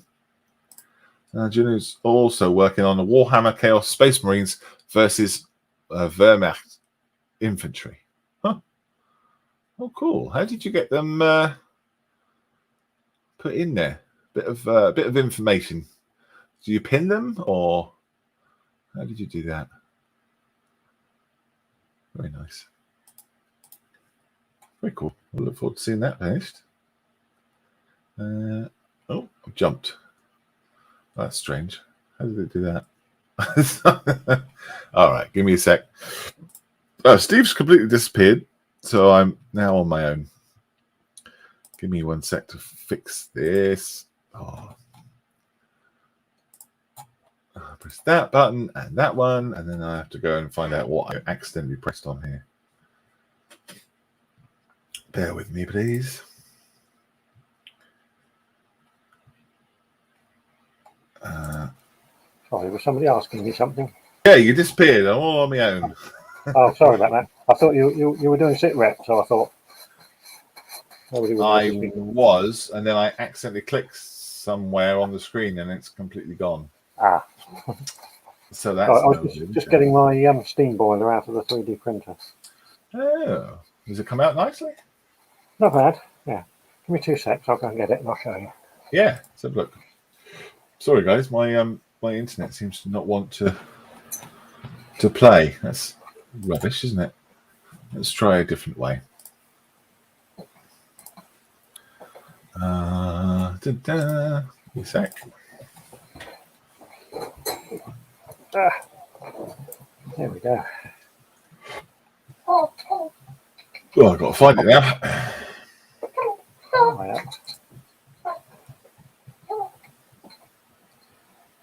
Speaker 1: Julian's also working on the Warhammer Chaos Space Marines versus Wehrmacht infantry. Huh. Oh, cool. How did you get them put in there? Bit of information. Do you pin them, or how did you do that? Very nice. Very cool. I look forward to seeing that finished. Oh, I've jumped. That's strange. How did it do that? All right, give me a sec. Steve's completely disappeared, so I'm now on my own. Give me 1 sec to fix this. Oh. I'll press that button and that one, and then I have to go and find out what I accidentally pressed on here. Bear with me, please.
Speaker 2: Sorry, was somebody asking me something?
Speaker 1: Yeah, you disappeared. I'm all on my own.
Speaker 2: Oh, sorry about that. I thought you were doing sit rep, so I thought nobody would
Speaker 1: I
Speaker 2: notice me.
Speaker 1: was, and then I accidentally clicked somewhere on the screen, and it's completely gone.
Speaker 2: Ah,
Speaker 1: So that's.
Speaker 2: I was just getting my steam boiler out of the 3D printer.
Speaker 1: Oh, does it come out nicely?
Speaker 2: Not bad. Yeah. Give me 2 secs. I'll go and get it and I'll show you.
Speaker 1: Yeah. So look. Sorry, guys. My internet seems to not want to play. That's rubbish, isn't it? Let's try a different way. A sec.
Speaker 2: There we go.
Speaker 1: Oh, I've got to find it now.
Speaker 2: Oh, yeah.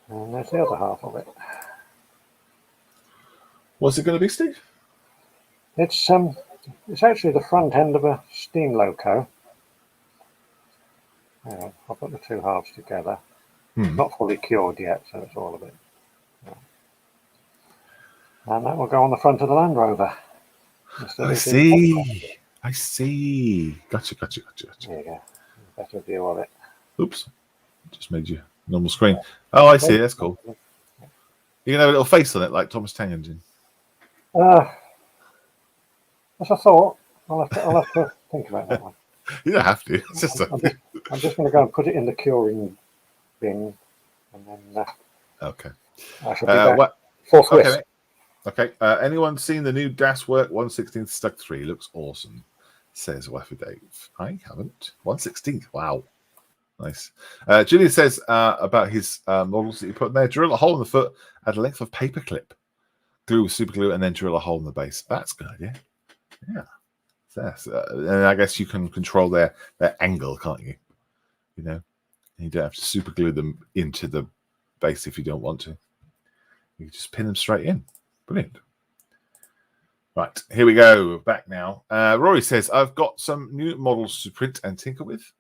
Speaker 2: And there's the other half of it.
Speaker 1: What's it going to be, Steve?
Speaker 2: It's actually the front end of a steam loco. I'll put the 2 halves together. Not fully cured yet, so it's all a bit. And that will go on the front of the Land Rover.
Speaker 1: I see. Gotcha.
Speaker 2: There you go. Better view of it.
Speaker 1: Oops. Just made you normal screen. Oh, I see. That's cool. You can have a little face on it like Thomas Tank Engine.
Speaker 2: As I thought, I'll have to think about that one.
Speaker 1: You don't have to. It's just
Speaker 2: I'm just going to go and put it in the curing bin, and then
Speaker 1: okay.
Speaker 2: I shall be back forthwith.
Speaker 1: Okay. Anyone seen the new Das Work 1/16 Stuck 3? Looks awesome, says Waffy Dave. I haven't. 1/16. Wow. Nice. Julian says about his models that you put in there: drill a hole in the foot at a length of paperclip, glue with super glue, and then drill a hole in the base. That's a good idea. Yeah. Yes. And I guess you can control their angle, can't you? You know, you don't have to super glue them into the base if you don't want to. You can just pin them straight in. Brilliant. Right, here we go. Back now. Rory says, I've got some new models to print and tinker with.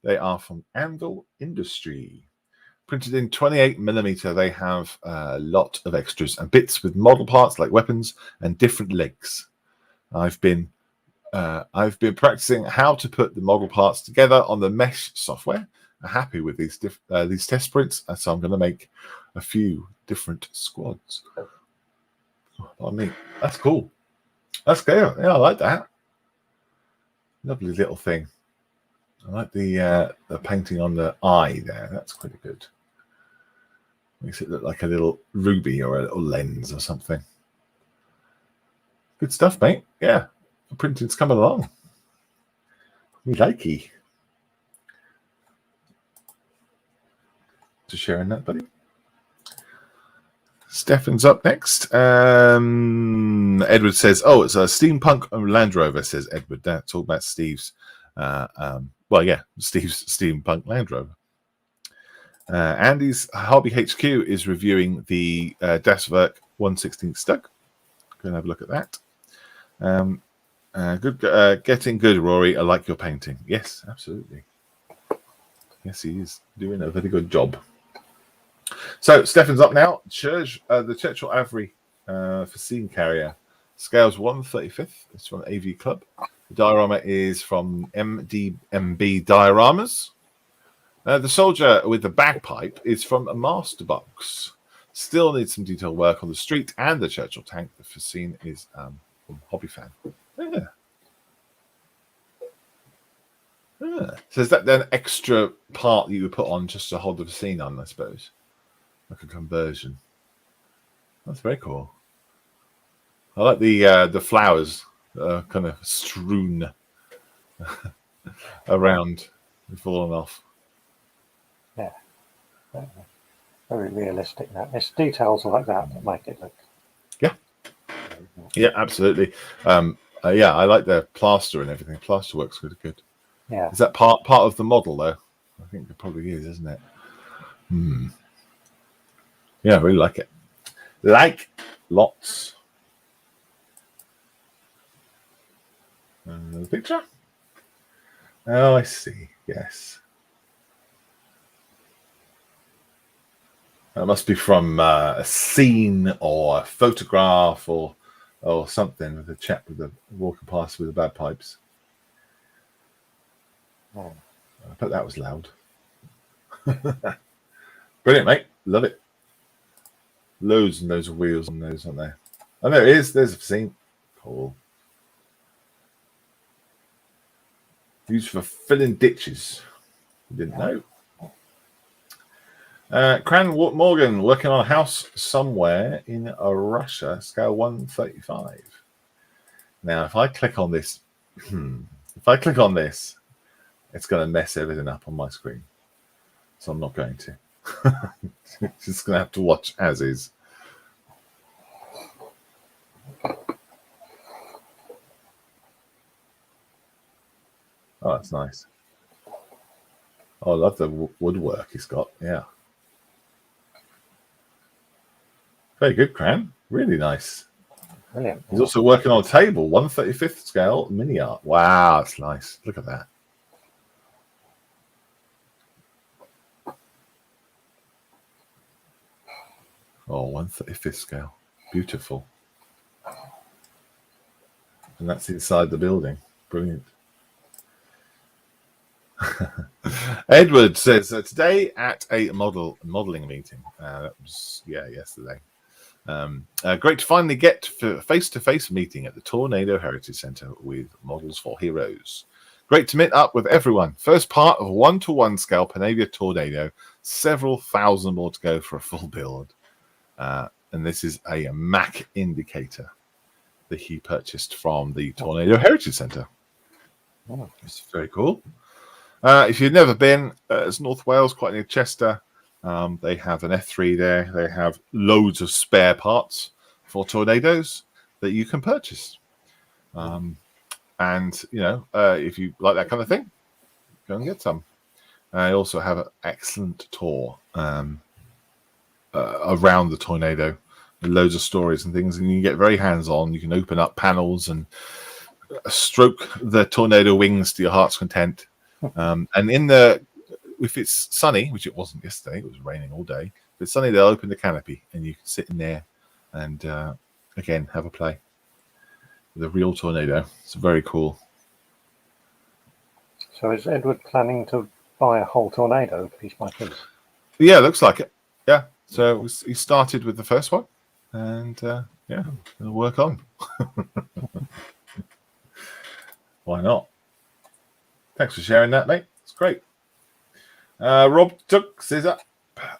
Speaker 1: They are from Anvil Industry. Printed in 28mm, they have a lot of extras and bits with model parts like weapons and different legs. I've been practicing how to put the model parts together on the mesh software. I'm happy with these test prints, and so I'm going to make a few different squads. Oh, neat. That's cool. That's good. Yeah, I like that. Lovely little thing. I like the painting on the eye there. That's pretty good. Makes it look like a little ruby or a little lens or something. Good stuff, mate. Yeah, the printing's coming along. We likey. Just sharing that, buddy. Stefan's up next. Edward says, "Oh, it's a steampunk Land Rover." Says Edward. That's all about Steve's. Steve's steampunk Land Rover. Andy's Hobby HQ is reviewing the Das Werk 1/16 Stuck. Go and have a look at that. Good, getting good, Rory. I like your painting. Yes, absolutely. Yes, he is doing a very good job. So Stefan's up now. The Churchill Avery for scene carrier scales 1/35. It's from AV Club. The diorama is from MDMB Dioramas. The soldier with the bagpipe is from a master box. Still needs some detailed work on the street and the Churchill tank. The scene is from Hobby Fan. Yeah. So is that an extra part that you would put on just to hold the scene on, I suppose? Like a conversion. That's very cool. I like the flowers that are kind of strewn around and falling off.
Speaker 2: Yeah. Very realistic. That it's details like that make it look.
Speaker 1: Yeah, absolutely. I like the plaster and everything. Plaster works really good.
Speaker 2: Yeah.
Speaker 1: Is that part of the model though? I think it probably is, isn't it? Yeah, I really like it. Like lots. The picture. Oh, I see. Yes. That must be from a scene or a photograph or something with a chap with the walking past with the bagpipes.
Speaker 2: Oh.
Speaker 1: I bet that was loud. Brilliant, mate. Love it. Loads and loads of wheels on those, aren't there? Oh, there it is. There's a scene. Cool. Used for filling ditches. Didn't know. Cran Morgan working on a house somewhere in Russia, scale 135. Now, if I click on this, it's going to mess everything up on my screen. So I'm not going to. Just going to have to watch as is. Oh, that's nice. Oh, I love the woodwork he's got. Yeah. Very good, Cran. Really nice.
Speaker 2: Brilliant.
Speaker 1: He's also working on a table, 1/35th scale mini art. Wow, that's nice. Look at that. Oh, 1/35th scale. Beautiful. And that's inside the building. Brilliant. Edward says today at a modeling meeting. That was yesterday. Great to finally get for face-to-face meeting at the Tornado Heritage Centre with Models for Heroes. Great to meet up with everyone. First part of 1-to-1 scale Panavia Tornado. Several thousand more to go for a full build. And this is a MAC indicator that he purchased from the Tornado Heritage Centre.
Speaker 2: Oh.
Speaker 1: It's very cool. If you've never been, it's North Wales, quite near Chester. They have an F3 there. They have loads of spare parts for tornadoes that you can purchase. And, if you like that kind of thing, go and get some. I also have an excellent tour around the tornado. Loads of stories and things, and you can get very hands-on. You can open up panels and stroke the tornado wings to your heart's content. And if it's sunny, which it wasn't yesterday, it was raining all day. If it's sunny, they'll open the canopy and you can sit in there and again have a play with a real tornado. It's very cool.
Speaker 2: So is Edward planning to buy a whole tornado piece by piece?
Speaker 1: Yeah, looks like it. Yeah. So he started with the first one, and it'll work on. Why not? Thanks for sharing that, mate. It's great. Rob took scissor.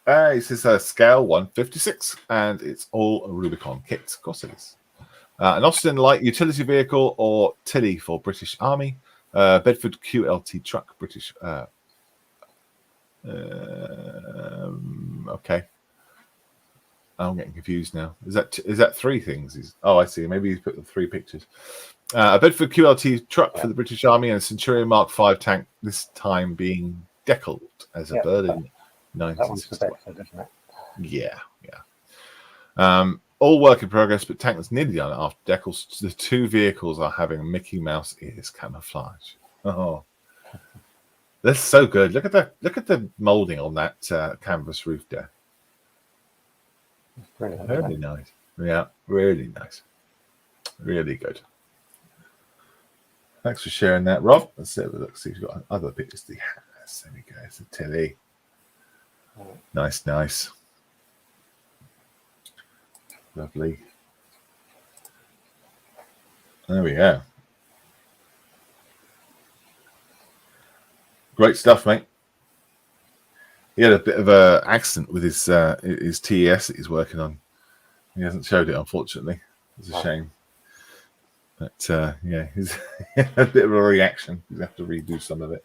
Speaker 1: He says scale 156, and it's all Rubicon kits. Of course it is. An Austin light utility vehicle or Tilly for British Army. Bedford QLT truck, British. Okay. I'm getting confused now. Is that three things? I see. Maybe he's put the three pictures. A Bedford QLT truck for the British Army and a Centurion Mark V tank, this time being deckled as a Berlin 1960.
Speaker 2: That one's the Bedford, isn't it?
Speaker 1: Yeah. All work in progress, but tank that's nearly done after decals. The two vehicles are having Mickey Mouse ears camouflage. Oh, that's so good. Look at the molding on that canvas roof there.
Speaker 2: Brilliant.
Speaker 1: Really nice. Yeah, really nice. Really good. Thanks for sharing that, Rob. Let's have a look. See if we've got other pictures. There we go. It's a Tilly. Nice. Lovely. There we go. Great stuff, mate. He had a bit of an accident with his TES that he's working on. He hasn't showed it, unfortunately. It's a shame. But he's a bit of a reaction. He's have to redo some of it.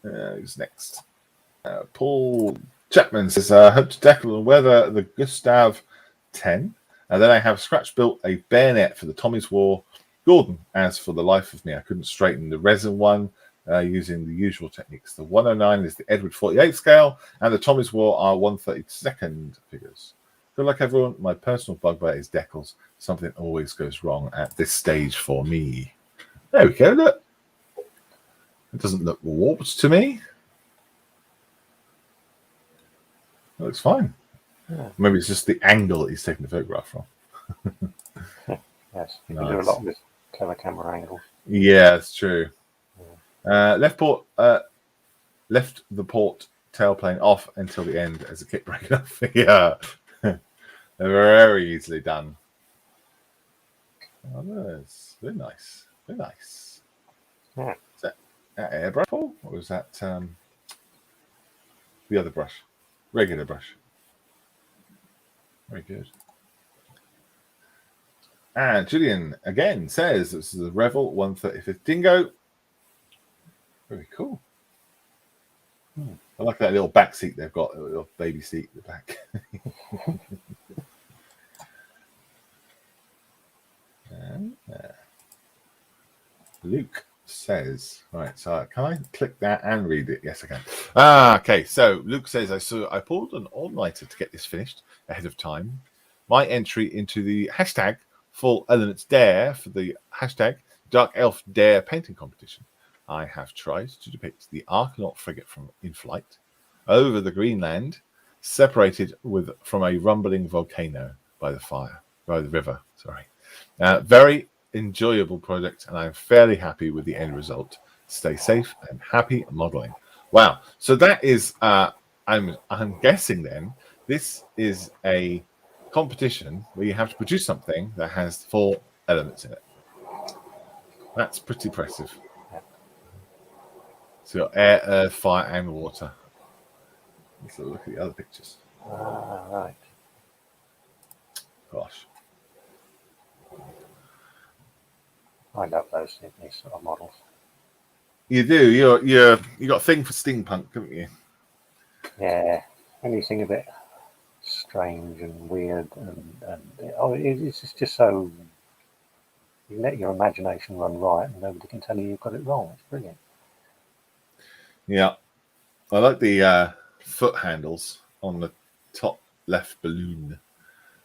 Speaker 1: Who's next? Paul Chapman says, hope to tackle and weather the Gustav 10. And then I have scratch built a bayonet for the Tommy's War Gordon, as for the life of me, I couldn't straighten the resin one using the usual techniques. The 109 is the Edward 48 scale, and the Tommy's War are 132nd figures. Feel like everyone, my personal bugbear is decals. Something always goes wrong at this stage for me. There we go, look. It doesn't look warped to me. It looks fine.
Speaker 2: Yeah.
Speaker 1: Maybe it's just the angle that he's taking the photograph from.
Speaker 2: Yes, you can do a lot with clever camera angles.
Speaker 1: Yeah, it's true. Left the port tailplane off until the end as a kit break off. Yeah, they're very easily done. Oh, that's very nice. Very nice.
Speaker 2: Yeah.
Speaker 1: Is that airbrush, Paul? Or was that the other brush? Regular brush. Very good. And Julian again says this is a Revel 135th Dingo. Very cool. I like that little back seat they've got, a little baby seat at the back. And, Luke says, right, so can I click that and read it? Yes, I can. Okay, so Luke says, I pulled an all-nighter to get this finished ahead of time. My entry into the hashtag Full Elements Dare for the hashtag Dark Elf Dare painting competition. I have tried to depict the Archnaut frigate from in flight over the Greenland, separated from a rumbling volcano by the river. Sorry, very enjoyable project, and I'm fairly happy with the end result. Stay safe and happy modeling. Wow! So that is, I'm guessing then this is a competition where you have to produce something that has 4 elements in it. That's pretty impressive. So you've got air, earth, fire, and water. Let's look at the other pictures.
Speaker 2: Right.
Speaker 1: Gosh.
Speaker 2: I love these sort of models.
Speaker 1: You do. You got a thing for steampunk, haven't you?
Speaker 2: Yeah. Anything a bit strange and weird, it's just so. You let your imagination run riot, and nobody can tell you you've got it wrong. It's brilliant.
Speaker 1: Yeah. I like the foot handles on the top left balloon.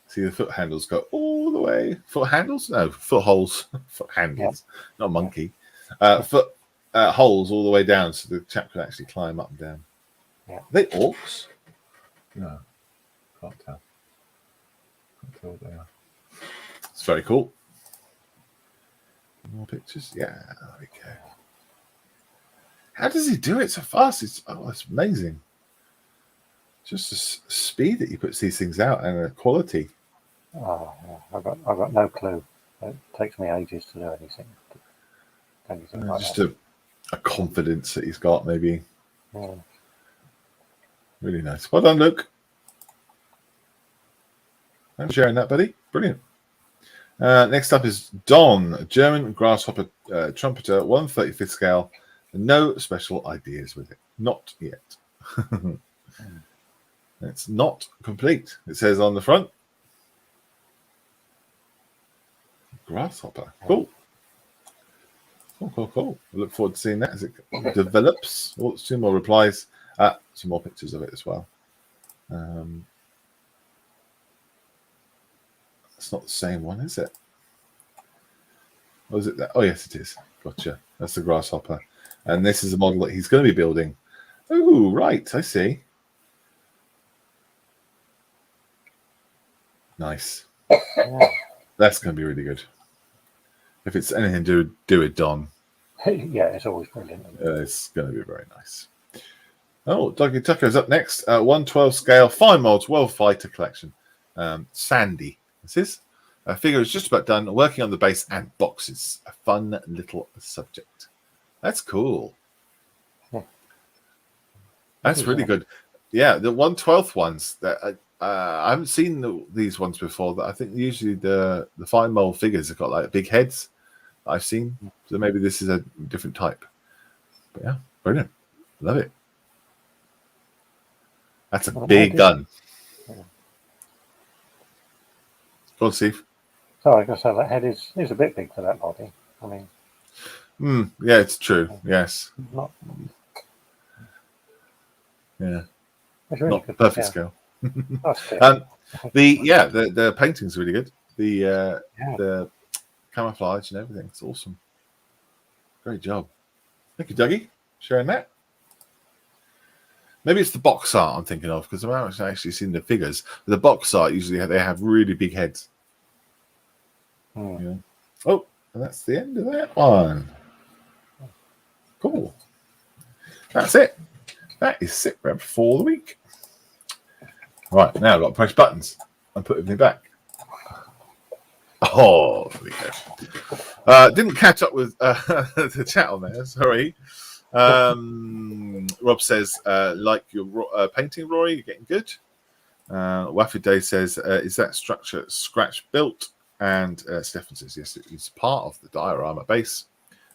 Speaker 1: See, the foot handles go all the way. Foot handles? No, foot holes. Foot handles. Yeah. Not a monkey. Foot holes all the way down, so the chap can actually climb up and down.
Speaker 2: Yeah.
Speaker 1: Are they orcs? No. Can't tell. Can't tell what they are. It's very cool. More pictures? Yeah, there we go. How does he do it so fast? It's amazing. Just the speed that he puts these things out and the quality.
Speaker 2: Oh, yeah. I've got no clue. It takes me ages to do anything like
Speaker 1: just
Speaker 2: that.
Speaker 1: a confidence that he's got, maybe.
Speaker 2: Yeah.
Speaker 1: Really nice. Well done, Luke. Thanks for sharing that, buddy. Brilliant. Next up is Don, German grasshopper trumpeter, 1/35th scale. No special ideas with it. Not yet. It's not complete. It says on the front. Grasshopper. Cool. Cool. I look forward to seeing that as it develops. Oh, 2 more replies. Some more pictures of it as well. It's not the same one, is it? Or is it that? Oh, yes, it is. Gotcha. That's the grasshopper. And this is a model that he's going to be building. Oh, right. I see. Nice.
Speaker 2: Yeah.
Speaker 1: That's going to be really good. If it's anything to do with Don.
Speaker 2: Yeah, it's always brilliant.
Speaker 1: It's going to be very nice. Oh, Dougie Tucker's up next. 1/12 scale, fine molds, World Fighter collection. Sandy. This is a figure is just about done, working on the base and boxes. A fun little subject. That's cool.
Speaker 2: Yeah.
Speaker 1: That's really good. Yeah, the 1/12 ones that I haven't seen these ones before. That I think usually the fine mold figures have got like big heads. I've seen, so maybe this is a different type. But yeah, brilliant. Love it. That's a big gun.
Speaker 2: Yeah.
Speaker 1: Go on, Steve.
Speaker 2: Sorry, I was going to say that head is a bit big for that body. I mean,
Speaker 1: Yeah, it's true. Yes.
Speaker 2: not.
Speaker 1: Yeah.
Speaker 2: It's really
Speaker 1: Not
Speaker 2: good.
Speaker 1: perfect
Speaker 2: Yeah,
Speaker 1: scale.
Speaker 2: nice fit.
Speaker 1: The painting's really good.
Speaker 2: Yeah.
Speaker 1: The camouflage and everything. It's awesome. Great job. Thank you, Dougie, sharing that. Maybe it's the box art I'm thinking of because I haven't actually seen the figures. The box art usually they have really big heads. Yeah. Oh, and that's the end of that one. Cool. That's it. That is sit rep for the week. Right, now I've got to press buttons and put everything back. Oh, there we go. Didn't catch up with the chat on there, sorry. Rob says, like your painting, Roy, you're getting good. Waffy Day says, is that structure scratch built? And Stefan says, yes, it's part of the diorama base.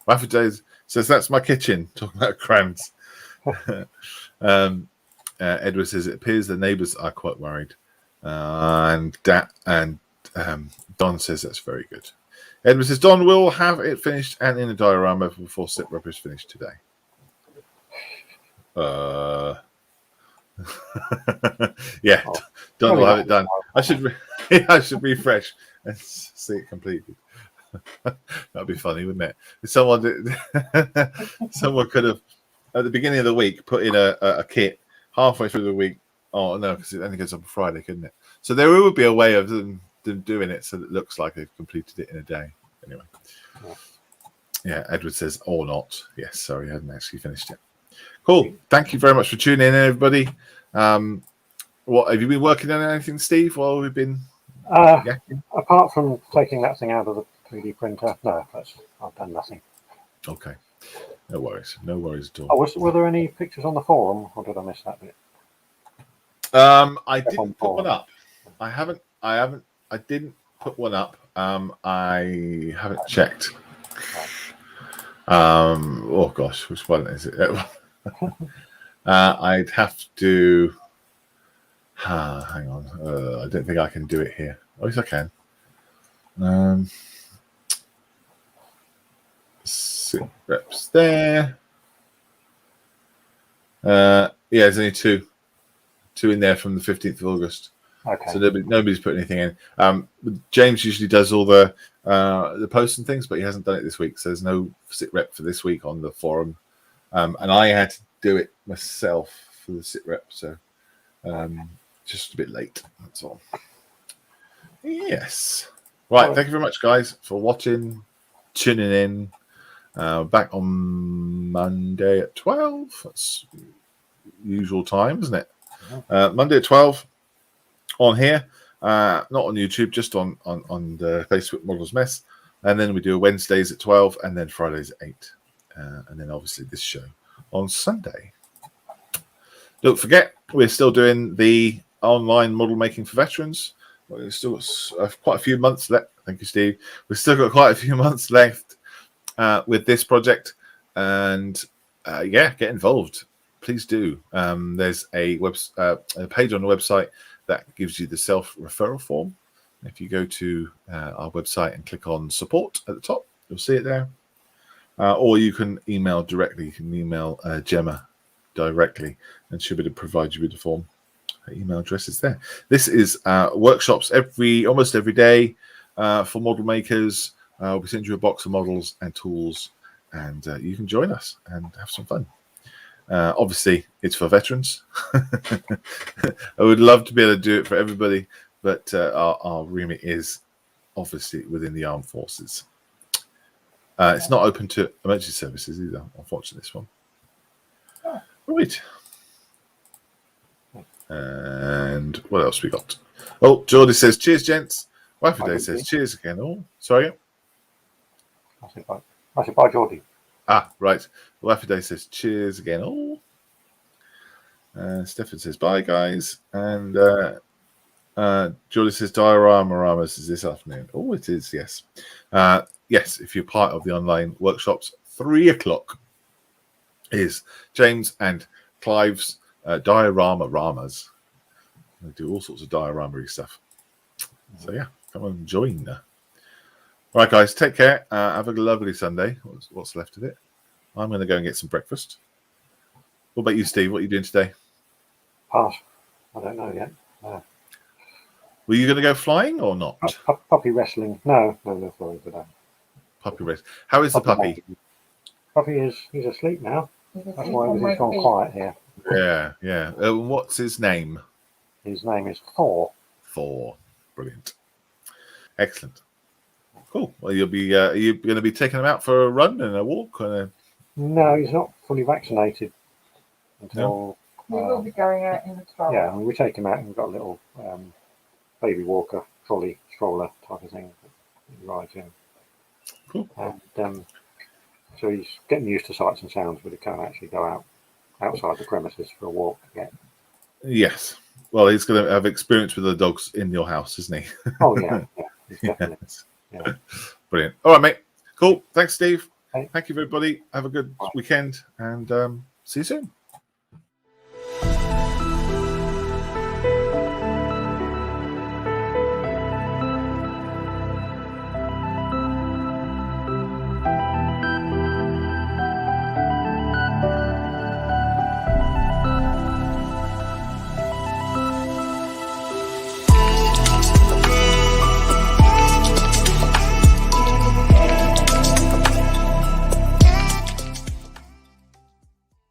Speaker 1: Waffy Day says, that's my kitchen, talking about crowns. Edward says, it appears the neighbours are quite worried. And Don says, that's very good. Edward says, Don will have it finished and in a diorama before SITREP is finished today. Yeah, Don will have it done. I should refresh and see it completed. That'd be funny, wouldn't it? If someone could have at the beginning of the week put in a kit halfway through the week. Oh no, because it only goes up on Friday, couldn't it? So there would be a way of them doing it so that it looks like they've completed it in a day. Anyway, yeah. Edward says, or not. Yes, sorry, I hadn't actually finished it. Cool. Thank you very much for tuning in, everybody. What have you been working on anything, Steve? While we've been
Speaker 2: apart from taking that thing out of the 3D printer, no, I've done nothing.
Speaker 1: Okay, no worries at all.
Speaker 2: Oh, were there any pictures on the forum, or did I miss that bit?
Speaker 1: I didn't put one up. I didn't put one up. I haven't checked. Oh gosh, which one is it? I'd have to. Hang on. I don't think I can do it here. Oh, yes, I can. Sit reps there. Yeah, there's only two in there from the 15th of August.
Speaker 2: Okay.
Speaker 1: So nobody's put anything in. James usually does all the posts and things, but he hasn't done it this week. So there's no sit rep for this week on the forum. And I had to do it myself for the sit rep. So just a bit late. That's all. Yes. Right. Thank you very much, guys, for watching, tuning in. Back on Monday at 12. That's usual time, isn't it? Monday at 12 on here. Not on YouTube, just on the Facebook Models Mess. And then we do Wednesdays at 12 and then Fridays at 8. And then obviously this show on Sunday. Don't forget, we're still doing the online model making for veterans. We've still got quite a few months left. Thank you, Steve. We've still got quite a few months left with this project. And get involved. Please do. There's a page on the website that gives you the self-referral form. If you go to our website and click on support at the top, you'll see it there. Or you can email directly. You can email Gemma directly, and she'll be able to provide you with the form. Her email address is there. This is workshops almost every day for model makers. We send you a box of models and tools, and you can join us and have some fun. Obviously, it's for veterans. I would love to be able to do it for everybody, but our remit is obviously within the armed forces. It's not open to emergency services either, unfortunately, this one. Right. And what else we got? Oh, Jordy says, cheers, gents. Waffy Day says, cheers again. Oh, sorry.
Speaker 2: I said bye, Jordy.
Speaker 1: Right. Waffy Day says, cheers again. Oh. Stefan says, bye, guys. And Jordy says, Dioramas is this afternoon. Oh, it is, yes. Yes, if you're part of the online workshops, 3 o'clock is James and Clive's Ramas. They do all sorts of diorama stuff. So, yeah, come on, join. All right, guys, take care. Have a lovely Sunday. What's left of it? I'm going to go and get some breakfast. What about you, Steve? What are you doing today?
Speaker 2: Pass. I don't know yet.
Speaker 1: Were you going to go flying or not?
Speaker 2: Puppy wrestling. No, sorry, today.
Speaker 1: Puppy race. How is the puppy?
Speaker 2: Puppy he's asleep now.
Speaker 3: He's
Speaker 2: That's
Speaker 3: asleep
Speaker 2: why
Speaker 3: on my
Speaker 2: he's gone
Speaker 3: feet.
Speaker 2: quiet here.
Speaker 1: Yeah, yeah. What's his name?
Speaker 2: His name is Thor.
Speaker 1: Thor. Brilliant. Excellent. Cool. Well, you'll be. Are you going to be taking him out for a run and a walk?
Speaker 2: No, he's not fully vaccinated until.
Speaker 3: We will be going out in the stroller.
Speaker 2: Yeah, I mean, we take him out and we've got a little baby walker, stroller type of thing that he rides in.
Speaker 1: Cool.
Speaker 2: And so he's getting used to sights and sounds, but he can't actually go outside the premises for a walk yet.
Speaker 1: Yes. Well, he's going to have experience with the dogs in your house, isn't he?
Speaker 2: Oh yeah, he's definitely.
Speaker 1: Yes.
Speaker 2: Yeah.
Speaker 1: Brilliant. All right, mate. Cool. Thanks, Steve.
Speaker 2: Hey.
Speaker 1: Thank you, everybody. Have a good weekend and see you soon.